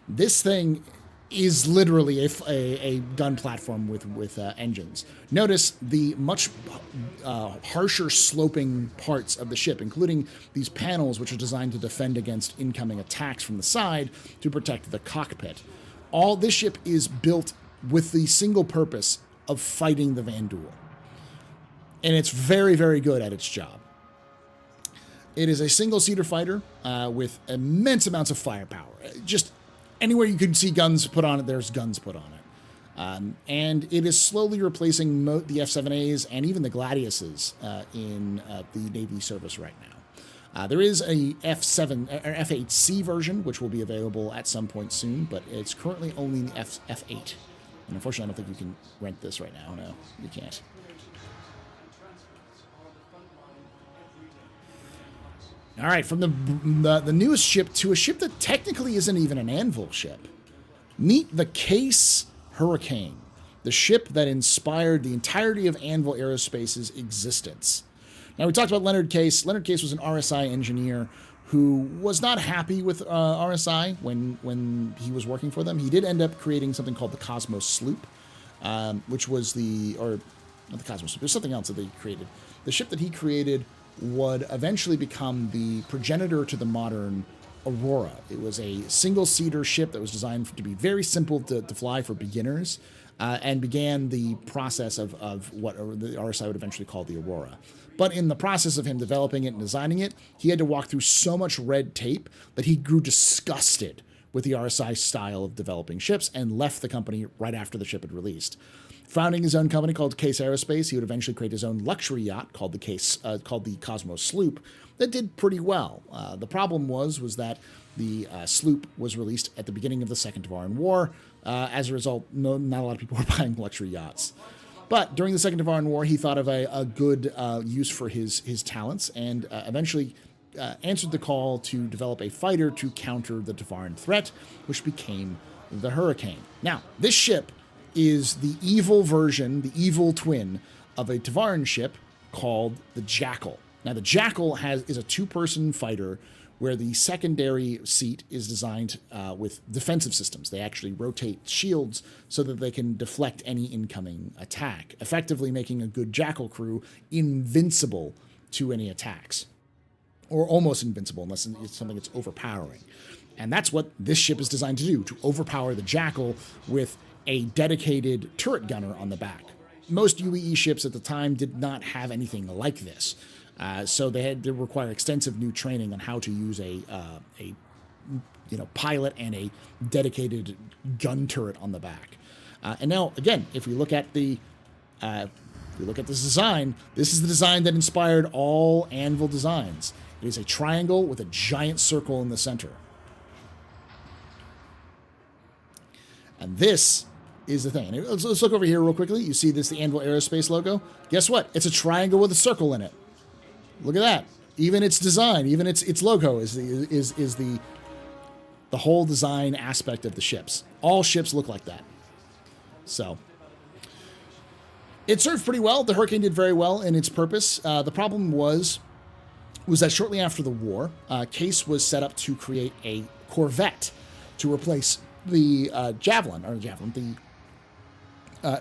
Speaker 2: This thing is literally a gun platform with engines. Notice the much harsher sloping parts of the ship, including these panels which are designed to defend against incoming attacks from the side to protect the cockpit. All this ship is built with the single purpose of fighting the Vanduul. And it's very, very good at its job. It is a single-seater fighter with immense amounts of firepower. Just anywhere you can see guns put on it, there's guns put on it. And it is slowly replacing the F-7As and even the Gladiuses in the Navy service right now. There is a F8C version, which will be available at some point soon, but it's currently only in the F8. And unfortunately, I don't think you can rent this right now. No, you can't. All right, from the newest ship to a ship that technically isn't even an Anvil ship. Meet the Case Hurricane, the ship that inspired the entirety of Anvil Aerospace's existence. Now, we talked about Leonard Case. Leonard Case was an RSI engineer who was not happy with RSI when he was working for them. He did end up creating something called the Cosmos Sloop, which was not the Cosmos Sloop, there's something else that they created. The ship that he created would eventually become the progenitor to the modern Aurora. It was a single-seater ship that was designed to be very simple to fly for beginners, and began the process of what the RSI would eventually call the Aurora. But in the process of him developing it and designing it, he had to walk through so much red tape that he grew disgusted with the RSI style of developing ships and left the company right after the ship had released. Founding his own company called Case Aerospace, he would eventually create his own luxury yacht called the Cosmos Sloop that did pretty well. The problem was that the sloop was released at the beginning of the Second Tavaran War. As a result, not a lot of people were buying luxury yachts. But during the Second Tavaran War, he thought of a good use for his talents and eventually answered the call to develop a fighter to counter the Tavaran threat, which became the Hurricane. Now, this ship is the evil version, the evil twin of a Tavaran ship called the Jackal. Now, the Jackal is a two-person fighter where the secondary seat is designed with defensive systems. They actually rotate shields so that they can deflect any incoming attack, effectively making a good Jackal crew invincible to any attacks, or almost invincible unless it's something that's overpowering. And that's what this ship is designed to do, to overpower the Jackal with a dedicated turret gunner on the back. Most UEE ships at the time did not have anything like this. So they had to require extensive new training on how to use a pilot and a dedicated gun turret on the back. And now, again, if we look at this design, this is the design that inspired all Anvil designs. It is a triangle with a giant circle in the center. And this is the thing. Let's look over here real quickly. You see the Anvil Aerospace logo? Guess what? It's a triangle with a circle in it. Look at that. Even its design, even its logo is the whole design aspect of the ships. All ships look like that. So it served pretty well. The Hurricane did very well in its purpose. The problem was that shortly after the war, Case was set up to create a Corvette to replace the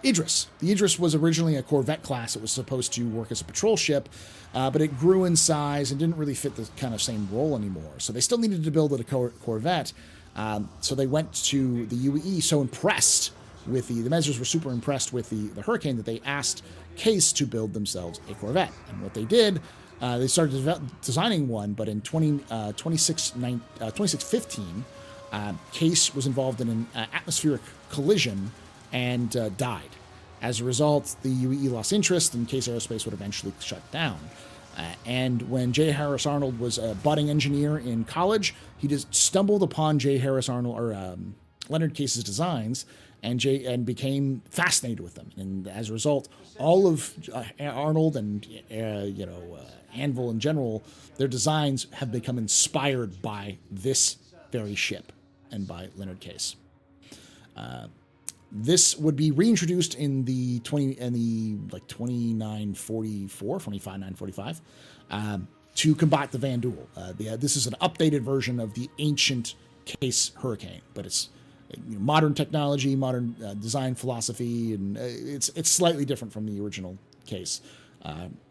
Speaker 2: Idris. The Idris was originally a Corvette class. It was supposed to work as a patrol ship, but it grew in size and didn't really fit the kind of same role anymore. So they still needed to build a Corvette. So they went to the UEE so impressed with the Mezzers were super impressed with the Hurricane that they asked Case to build themselves a Corvette. And what they did, they started designing one, but in 2615, Case was involved in an atmospheric collision and died. As a result, the UEE lost interest, and Case Aerospace would eventually shut down. And when J. Harris Arnold was a budding engineer in college, he just stumbled upon Leonard Case's designs and became fascinated with them. And as a result, all of Arnold and Anvil in general, their designs have become inspired by this very ship and by Leonard Case. This would be reintroduced in the 25945 to combat the Van Duel. This is an updated version of the ancient Case Hurricane, but it's modern technology, modern design philosophy, and it's slightly different from the original Case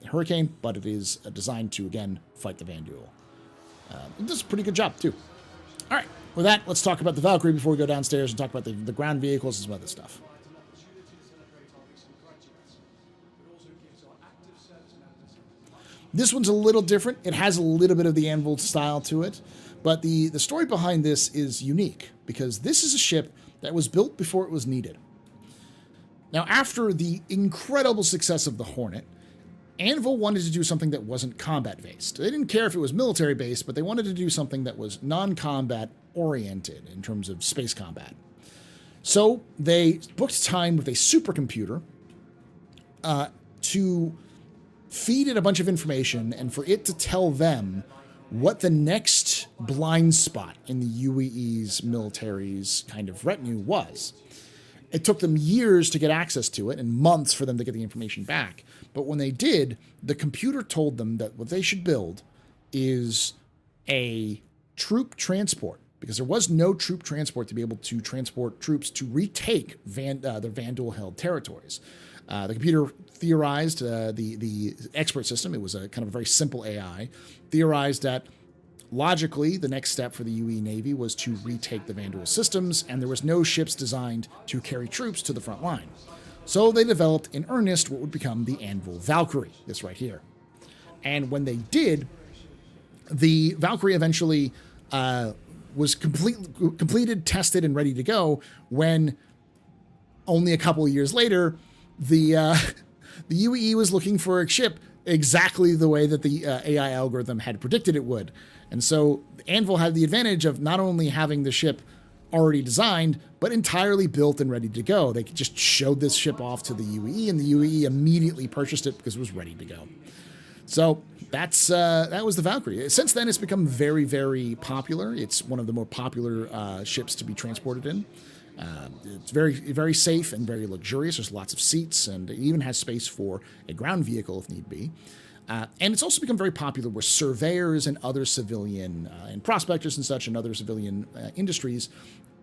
Speaker 2: Hurricane, but it is designed to again fight the Van Duel. It does a pretty good job too. All right. With that, let's talk about the Valkyrie before we go downstairs and talk about the ground vehicles and some other stuff. This one's a little different. It has a little bit of the Anvil style to it, but the story behind this is unique because this is a ship that was built before it was needed. Now, after the incredible success of the Hornet, Anvil wanted to do something that wasn't combat-based. They didn't care if it was military-based, but they wanted to do something that was non-combat oriented in terms of space combat. So they booked time with a supercomputer to feed it a bunch of information and for it to tell them what the next blind spot in the UEE's military's kind of retinue was. It took them years to get access to it and months for them to get the information back. But when they did, the computer told them that what they should build is a troop transport, because there was no troop transport to be able to transport troops to retake the Vandal-held territories. The computer theorized, the expert system, it was a kind of a very simple AI, theorized that logically, the next step for the UE Navy was to retake the Vandal systems, and there was no ships designed to carry troops to the front line. So they developed in earnest what would become the Anvil Valkyrie, this right here. And when they did, the Valkyrie eventually was completed, tested, and ready to go when only a couple of years later, the UEE was looking for a ship exactly the way that the AI algorithm had predicted it would. And so Anvil had the advantage of not only having the ship already designed, but entirely built and ready to go. They just showed this ship off to the UEE, and the UEE immediately purchased it because it was ready to go. So that was the Valkyrie. Since then, it's become very, very popular. It's one of the more popular ships to be transported in. It's very, very safe and very luxurious. There's lots of seats, and it even has space for a ground vehicle if need be. And it's also become very popular where surveyors and other civilian and prospectors and such and other civilian industries,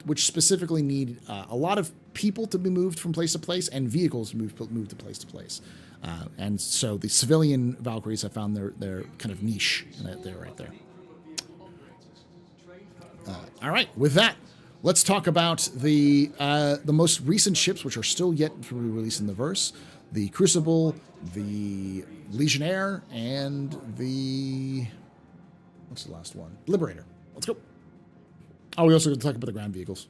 Speaker 2: which specifically need a lot of people to be moved from place to place and vehicles moved to place. And so the civilian Valkyries have found their kind of niche right there. All right, with that, let's talk about the most recent ships, which are still yet to be released in the verse. The Crucible, the Legionnaire, and what's the last one? Liberator. Let's go. Oh, we also going to talk about the ground vehicles.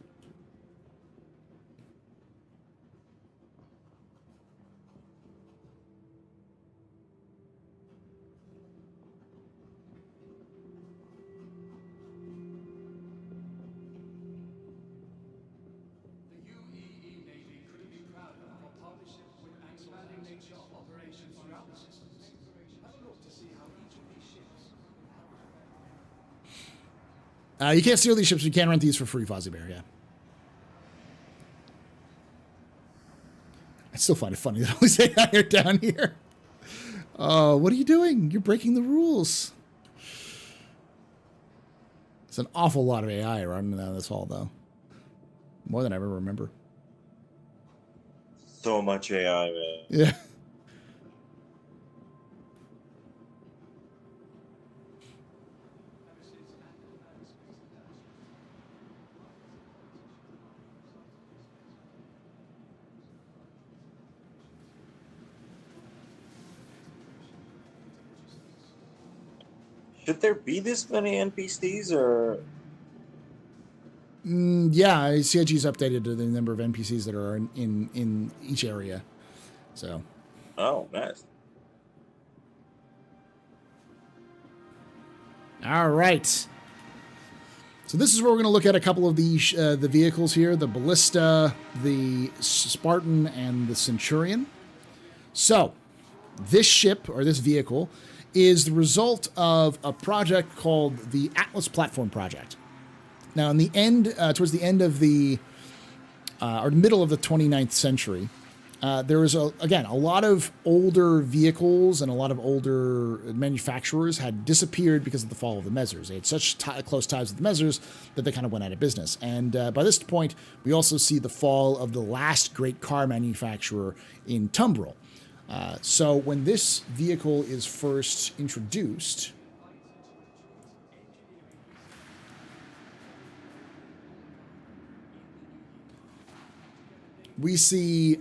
Speaker 2: You can't steal these ships, but you can rent these for free, Fozzie Bear, yeah. I still find it funny that I always say I are down here. What are you doing? You're breaking the rules. It's an awful lot of AI running down this hall, though. More than I ever remember.
Speaker 8: So much AI, man.
Speaker 2: Yeah.
Speaker 8: Should there be this many NPCs, or?
Speaker 2: Yeah, CIG's updated the number of NPCs that are in each area. So.
Speaker 8: Oh, nice.
Speaker 2: All right. So this is where we're going to look at a couple of the vehicles here: the Ballista, the Spartan, and the Centurion. So this ship, or this vehicle, is the result of a project called the Atlas Platform Project. Now, in the end, towards the end of or middle of the 29th century, there was, again, a lot of older vehicles and a lot of older manufacturers had disappeared because of the fall of the Mezzers. They had such close ties with the Mezzers that they kind of went out of business. And by this point, we also see the fall of the last great car manufacturer in Tumbril. So when this vehicle is first introduced, we see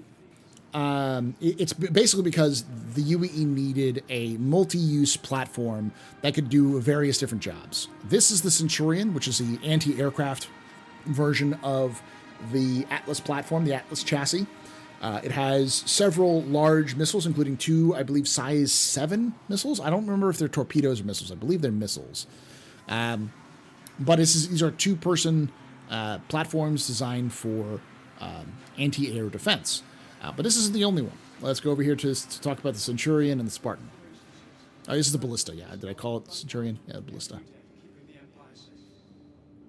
Speaker 2: it's basically because the UEE needed a multi-use platform that could do various different jobs. This is the Centurion, which is the anti-aircraft version of the Atlas platform, the Atlas chassis. It has several large missiles, including 2, I believe, size 7 missiles. I don't remember if they're torpedoes or missiles. I believe they're missiles. But these are 2-person platforms designed for anti-air defense. But this isn't the only one. Let's go over here to talk about the Centurion and the Spartan. Oh, this is the Ballista, yeah. Did I call it Centurion? Yeah, the Ballista.
Speaker 6: Keeping the Empire safe.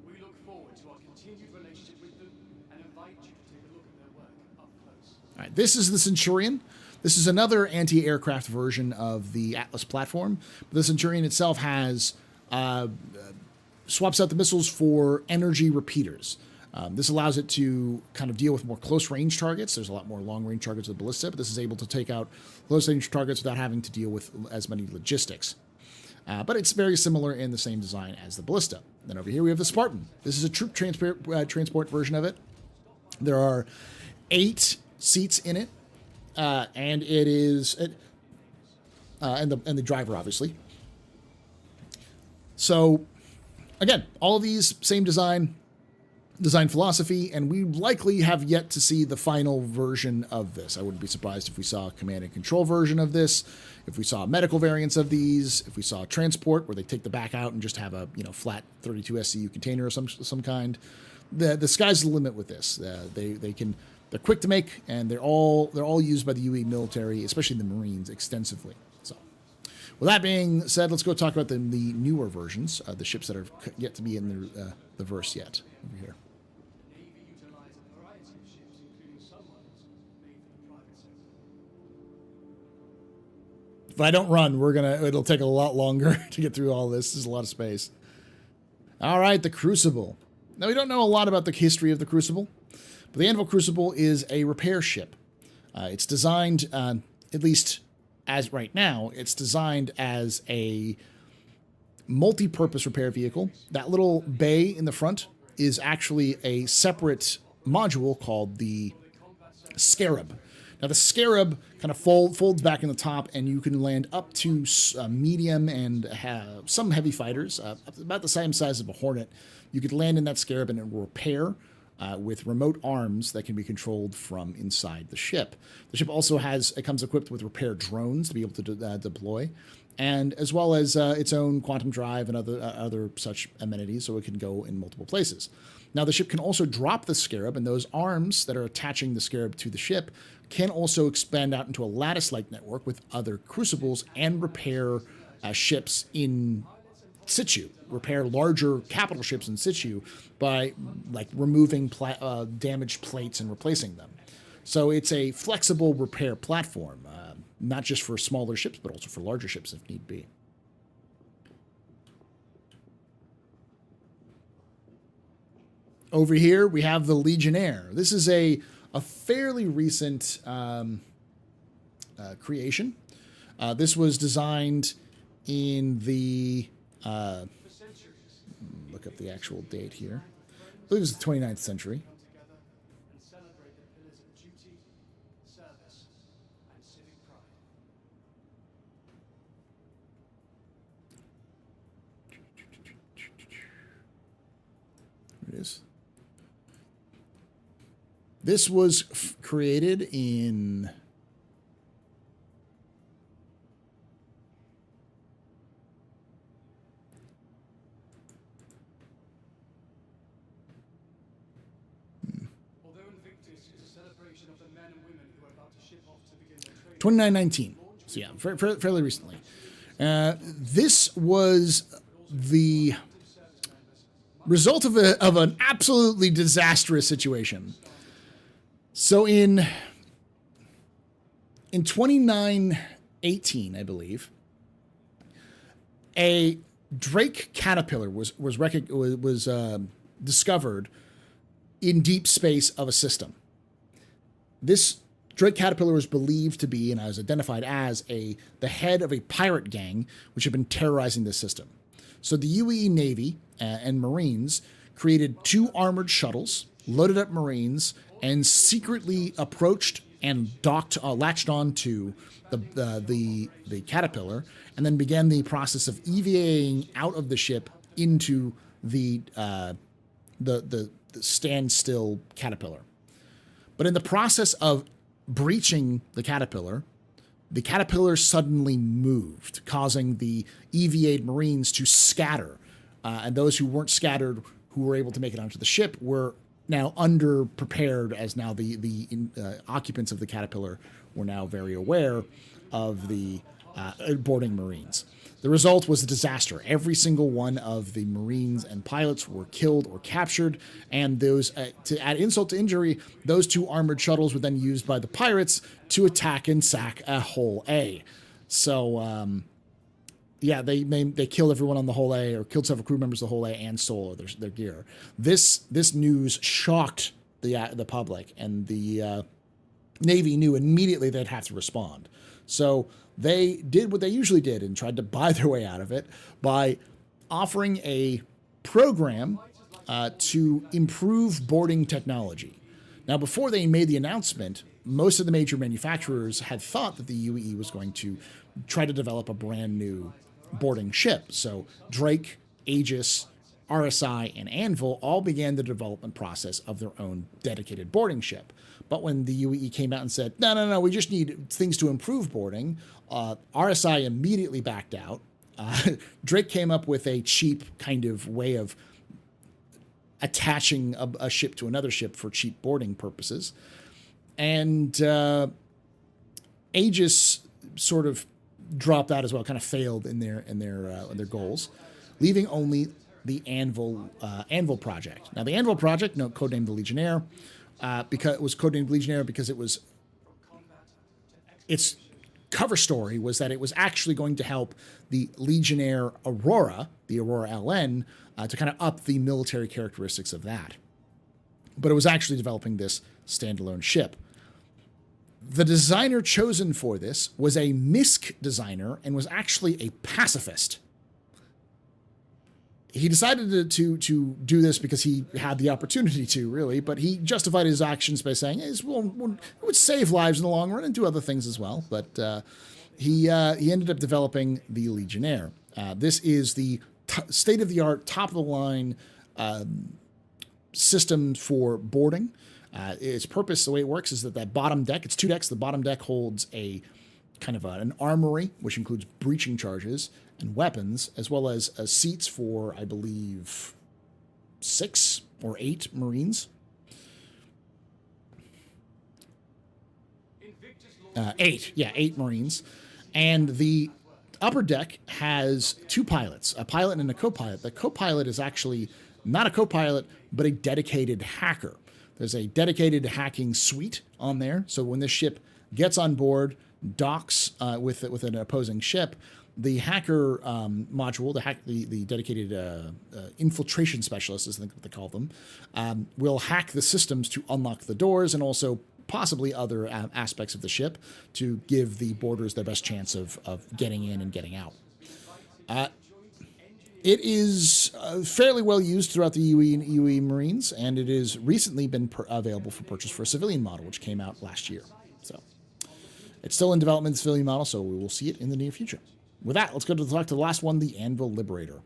Speaker 6: We look forward to our continued relationship with them and invite you to take a look at their work up close.
Speaker 2: All right, this is the Centurion. This is another anti-aircraft version of the Atlas platform. The Centurion itself has swaps out the missiles for energy repeaters. This allows it to kind of deal with more close-range targets. There's a lot more long-range targets with the Ballista, but this is able to take out close-range targets without having to deal with as many logistics. But it's very similar in the same design as the Ballista. Then over here we have the Spartan. This is a troop transport version of it. There are 8 seats in it, and it is and the driver, obviously. So again, all of these same design philosophy, and we likely have yet to see the final version of this. I wouldn't be surprised if we saw a command and control version of this, if we saw medical variants of these, if we saw transport where they take the back out and just have a flat 32 SCU container of some kind. The sky's the limit with this. They're quick to make, and they're all used by the UE military, especially the Marines, extensively. So, with that being said, let's go talk about the newer versions, the ships that are yet to be in the verse yet over here. If I don't run, it'll take a lot longer to get through all this. There's a lot of space. All right, the Crucible. Now, we don't know a lot about the history of the Crucible, but the Anvil Crucible is a repair ship. It's designed, at least as right now, it's designed as a multi-purpose repair vehicle. That little bay in the front is actually a separate module called the Scarab. Now, the Scarab kind of folds back in the top, and you can land up to medium and some heavy fighters, about the same size of a Hornet. You could land in that Scarab, and it will repair with remote arms that can be controlled from inside the ship. The ship also comes equipped with repair drones to be able to deploy, and as well as its own quantum drive and other such amenities, so it can go in multiple places. Now, the ship can also drop the Scarab, and those arms that are attaching the Scarab to the ship can also expand out into a lattice-like network with other crucibles and repair ships in situ, repair larger capital ships in situ by removing damaged plates and replacing them. So it's a flexible repair platform, not just for smaller ships, but also for larger ships if need be. Over here, we have the Legionnaire. This is a fairly recent creation. This was designed in the... look up the actual date here. I believe it was the 29th century. There it is. This was created in...
Speaker 6: Although Invictus is a celebration of the men and women who are about to ship off to begin their training.
Speaker 2: 2019. So yeah, fairly recently. This was the result of an absolutely disastrous situation. So in 2918, I believe, a Drake caterpillar was discovered in deep space of a system. This Drake caterpillar was believed to be, and was identified as, the head of a pirate gang which had been terrorizing this system. So the UE Navy and Marines created 2 armored shuttles, loaded up Marines, and secretly approached and latched onto the caterpillar, and then began the process of EVAing out of the ship into the standstill caterpillar. But in the process of breaching the Caterpillar suddenly moved, causing the EVA Marines to scatter. And those who weren't scattered, who were able to make it onto the ship, were now underprepared, as now the occupants of the Caterpillar were now very aware of the boarding Marines. The result was a disaster. Every single one of the Marines and pilots were killed or captured, and those, to add insult to injury, those 2 armored shuttles were then used by the pirates to attack and sack a whole A. So, yeah, they killed everyone on the whole A, or killed several crew members of the whole A, and stole their gear. This news shocked the public, and the Navy knew immediately they'd have to respond. So they did what they usually did and tried to buy their way out of it by offering a program to improve boarding technology. Now, before they made the announcement, most of the major manufacturers had thought that the UE was going to try to develop a brand new boarding ship. So Drake, Aegis, RSI, and Anvil all began the development process of their own dedicated boarding ship. But when the UE came out and said, no, we just need things to improve boarding, RSI immediately backed out. Drake came up with a cheap kind of way of attaching a ship to another ship for cheap boarding purposes. And Aegis sort of dropped out as well, kind of failed in their goals, leaving only the Anvil project. Now, the Anvil project, codenamed the Legionnaire, because it was codenamed Legionnaire because its cover story was that it was actually going to help the Legionnaire Aurora, the Aurora LN, to kind of up the military characteristics of that. But it was actually developing this standalone ship. The designer chosen for this was a MISC designer and was actually a pacifist. He decided to do this because he had the opportunity to, really, but he justified his actions by saying it would save lives in the long run and do other things as well. But he ended up developing the Legionnaire. This is the state-of-the-art, top-of-the-line system for boarding. Its purpose, the way it works, is that bottom deck, it's 2 decks. The bottom deck holds a kind of an armory, which includes breaching charges and weapons, as well as seats for, I believe, 6 or 8 Marines. 8 Marines. And the upper deck has 2 pilots, a pilot and a co-pilot. The co-pilot is actually not a co-pilot, but a dedicated hacker. There's a dedicated hacking suite on there. So when this ship gets on board, docks with an opposing ship, the hacker module, the dedicated infiltration specialist, is I think what they call them, will hack the systems to unlock the doors and also possibly other aspects of the ship to give the boarders their best chance of getting in and getting out. It is fairly well used throughout the UE Marines, and it has recently been available for purchase for a civilian model, which came out last year. So it's still in development, the civilian model, so we will see it in the near future. With that, let's go to talk to the last one, the Anvil Liberator.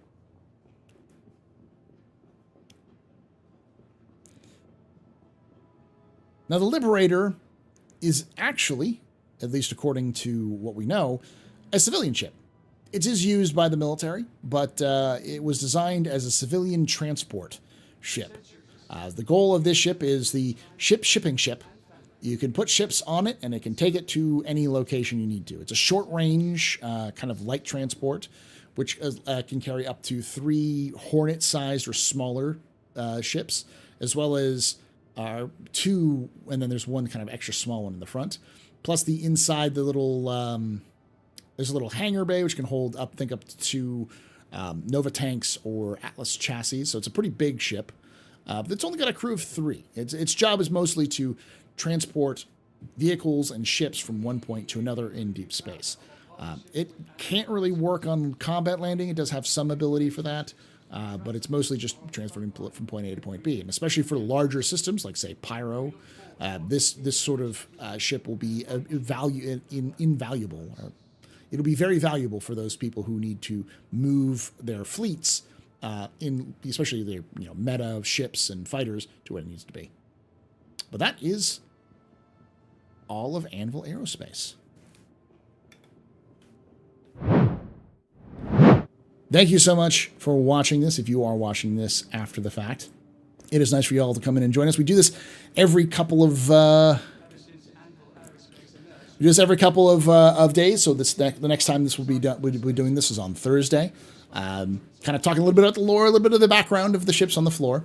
Speaker 2: Now, the Liberator is actually, at least according to what we know, a civilian ship. It is used by the military, but it was designed as a civilian transport ship. The goal of this ship is the shipping ship. You can put ships on it, and it can take it to any location you need to. It's a short-range, kind of light transport, which can carry up to 3 Hornet-sized or smaller ships, as well as 2, and then there's one kind of extra small one in the front. Plus the inside, the little there's a little hangar bay which can hold up to 2 Nova tanks or Atlas chassis. So it's a pretty big ship. But it's only got a crew of 3. Its job is mostly to transport vehicles and ships from one point to another in deep space. It can't really work on combat landing. It does have some ability for that, but it's mostly just transferring from point A to point B. And especially for larger systems like, say, Pyro, this sort of ship will be invaluable. It'll be very valuable for those people who need to move their fleets, especially their meta ships and fighters, to where it needs to be. But that is all of Anvil Aerospace. Thank you so much for watching this, if you are watching this after the fact. It is nice for you all to come in and join us. We do this every couple of days. So the next time this will be done, we'll be doing this is on Thursday. Kind of talking a little bit about the lore, a little bit of the background of the ships on the floor.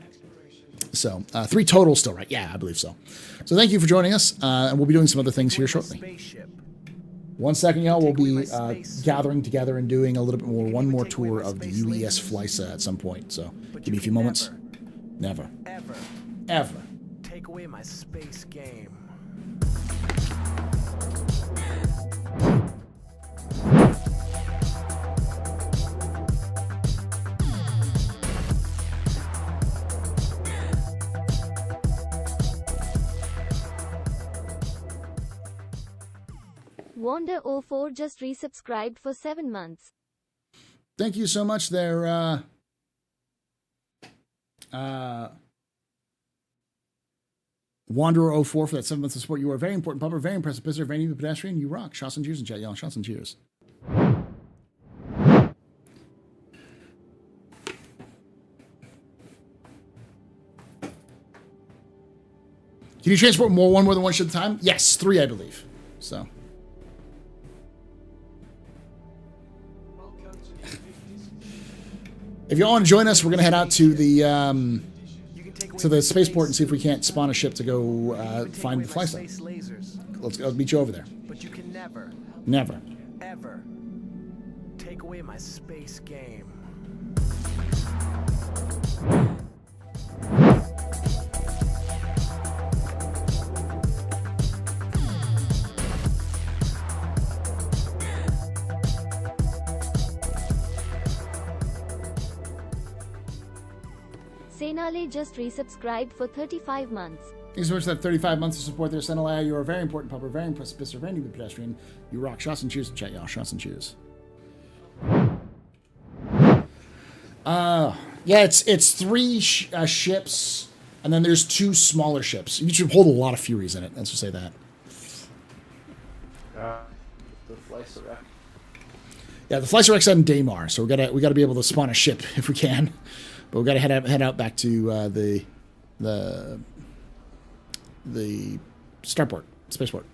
Speaker 2: So 3 total still, right? Yeah, I believe so. So thank you for joining us, and we'll be doing some other things here shortly.
Speaker 3: Spaceship.
Speaker 2: 1 second, y'all. We'll be gathering together and doing a little bit more, one more tour of the UES Flysa at some point. So give me a few moments. Never. Ever.
Speaker 3: Take away my space game.
Speaker 4: Wonder04 just resubscribed for 7 months.
Speaker 2: Thank you so much there, Wanderer04 for that 7 months of support. You are a very important pupper, very impressive visitor, very new pedestrian. You rock. Shots and cheers in chat, y'all. Shots and cheers. Can you transport one more than one ship at a time? Yes, 3, I believe. So. If y'all want to join us, we're going to head out to the spaceport and see if we can't spawn a ship to go find the fly site. I'll meet you over there.
Speaker 3: But you can never ever take away my space game.
Speaker 4: Senale just resubscribed for 35 months.
Speaker 2: Thank you so much for that 35 months of support there, Senale. You're a very important pupper, very impressive visitor, very new pedestrian. You rock. Shots and cheers in chat, y'all. Shots and cheers. Yeah, it's 3 ships, and then there's 2 smaller ships. You should hold a lot of Furies in it. Let's just say that.
Speaker 7: The Flysa wreck.
Speaker 2: Yeah, the Flysa wreck's on Daymar, so we gotta be able to spawn a ship if we can. But we gotta head out back to the starport, spaceport.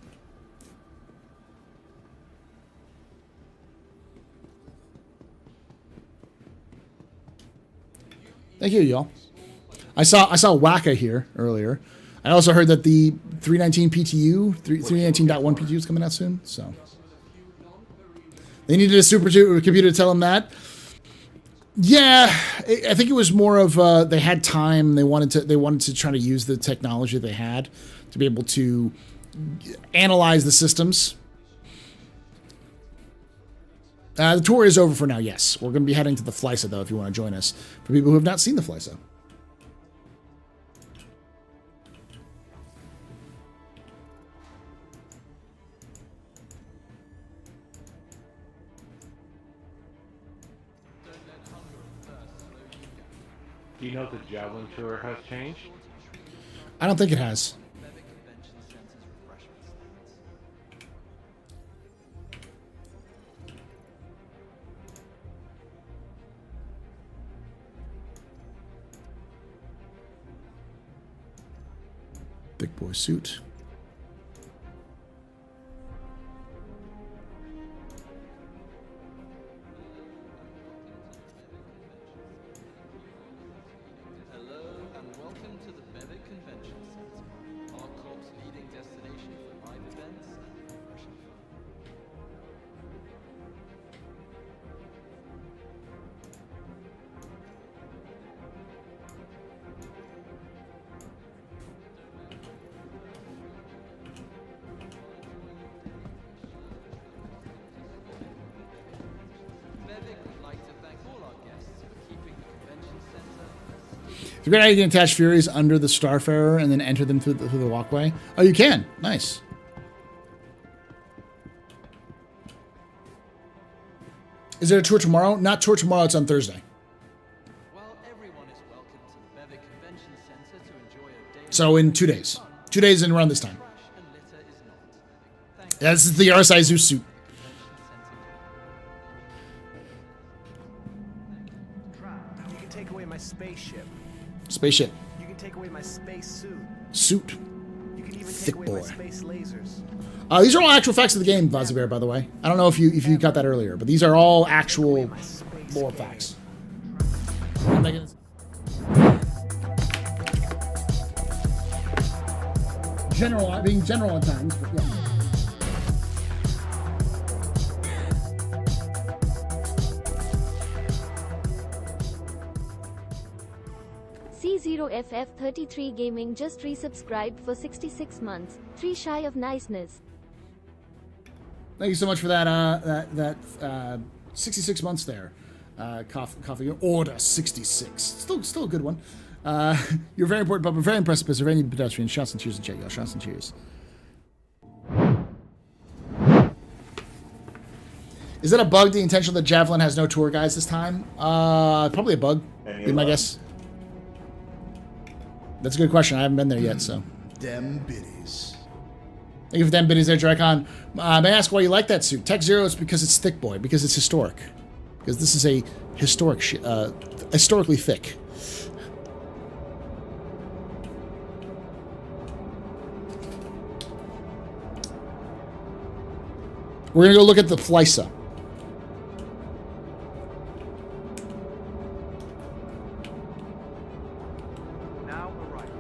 Speaker 2: Thank you, y'all. I saw Wacka here earlier. I also heard that the 319 PTU, 319.1 PTU is coming out soon. So they needed a supercomputer to tell them that. Yeah, I think it was more of they had time. They wanted to try to use the technology they had to be able to analyze the systems. The tour is over for now, yes. We're going to be heading to the Flysa, though, if you want to join us. For people who have not seen the Flysa.
Speaker 7: Do you know if the Javelin tour has changed?
Speaker 2: I don't think it has. Big boy suit. It's a great idea to attach Furies under the Starfarer and then enter them through the walkway. Oh, you can. Nice. Is there a tour tomorrow? Not tour tomorrow. It's on Thursday.
Speaker 5: Well, everyone is welcome to the Bevic Convention Center to enjoy a day.
Speaker 2: So in 2 days. 2 days and around this time.
Speaker 5: Crash and litter is not.
Speaker 2: Yeah, this is the RSI Zeus suit.
Speaker 3: You can take away my spaceship.
Speaker 2: Spaceship.
Speaker 3: You can take away my space suit.
Speaker 2: Suit.
Speaker 3: You can even
Speaker 2: Thick
Speaker 3: take away
Speaker 2: boy.
Speaker 3: my space lasers.
Speaker 2: These are all actual facts of the game, Vazibear, by the way. I don't know if you got that earlier, but these are all actual lore facts. Being general at times, but yeah.
Speaker 4: C0FF33 Gaming just resubscribed for 66 months. 3 shy of niceness.
Speaker 2: Thank you so much for that 66 months there. Coffee order 66. Still a good one. You're very important, but very impressive as any pedestrian. Shots and cheers and check, y'all. Shots and cheers. Is that a bug? The intention that Javelin has no tour guides this time? Probably a bug. Be my guess. That's a good question. I haven't been there yet, so.
Speaker 1: Dem biddies.
Speaker 2: Thank you for them biddies there, Dracon. May I ask why you like that suit? Tech Zero is because it's thick, boy. Because it's historic. Because this is a historically thick. We're gonna go look at the Flysa.
Speaker 3: Now arriving.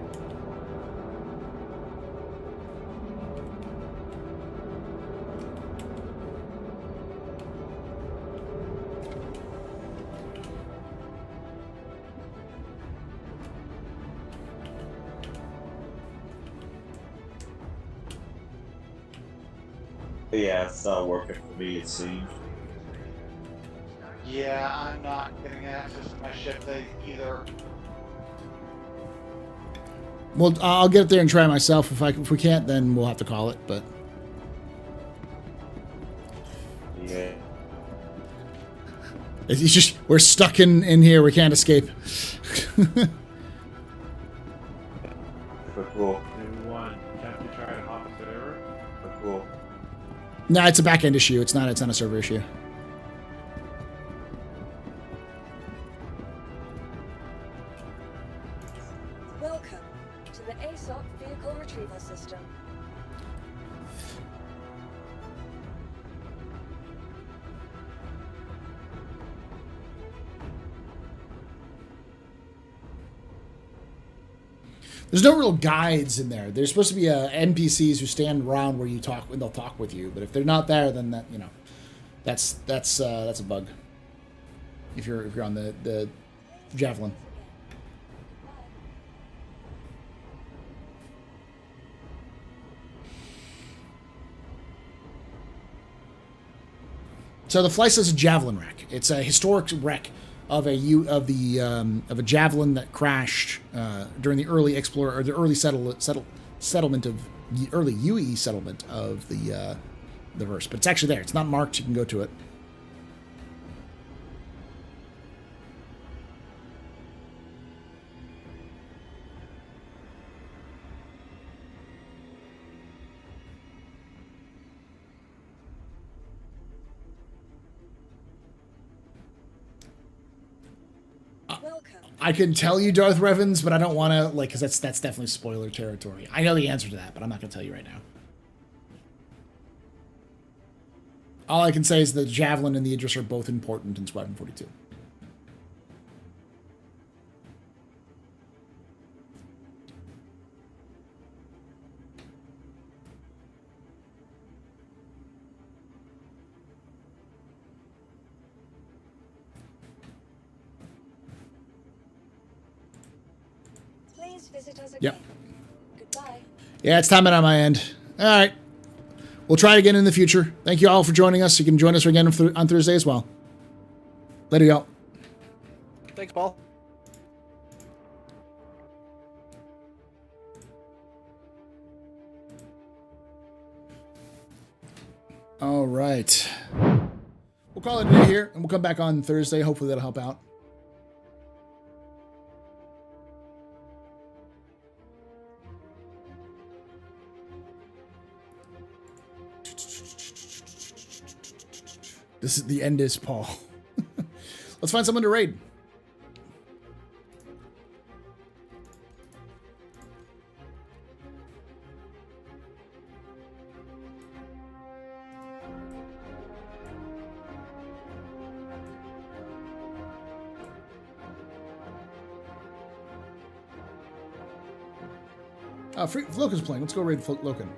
Speaker 8: Yeah, it's not working for me, it seems.
Speaker 9: Yeah, I'm not getting access to my ship either.
Speaker 2: Well, I'll get up there and try myself. If we can't, then we'll have to call it. But
Speaker 8: Yeah.
Speaker 2: it's just we're stuck in here. We can't escape.
Speaker 8: Cool.
Speaker 7: Do we want to try to hop the server?
Speaker 8: Cool.
Speaker 2: No, it's a back end issue. It's not a server issue.
Speaker 10: Welcome to the ASOP Vehicle Retrieval System.
Speaker 2: There's no real guides in there. There's supposed to be NPCs who stand around where you talk, and they'll talk with you. But if they're not there, then that's a bug. If you're on the Javelin. So the Flysa is a Javelin wreck. It's a historic wreck of a Javelin that crashed during the early early settlement of the early UE settlement of the verse. But it's actually there. It's not marked. You can go to it. I can tell you Darth Revens, but I don't want to, because that's definitely spoiler territory. I know the answer to that, but I'm not going to tell you right now. All I can say is that the Javelin and the Idris are both important in Squadron 42.
Speaker 10: Please visit us again.
Speaker 2: Yep.
Speaker 10: Goodbye.
Speaker 2: Yeah, it's time out on my end. All right. We'll try it again in the future. Thank you all for joining us. You can join us again on Thursday as well. Later, y'all.
Speaker 3: Thanks, Paul.
Speaker 2: All right. We'll call it a day here, and we'll come back on Thursday. Hopefully that'll help out. This is the end is Paul. Let's find someone to raid. Flokin's playing. Let's go raid Flokin.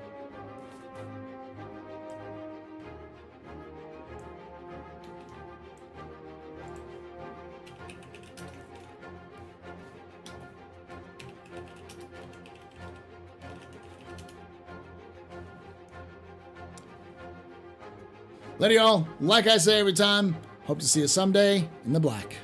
Speaker 2: Later, y'all. Like I say every time, hope to see you someday in the black.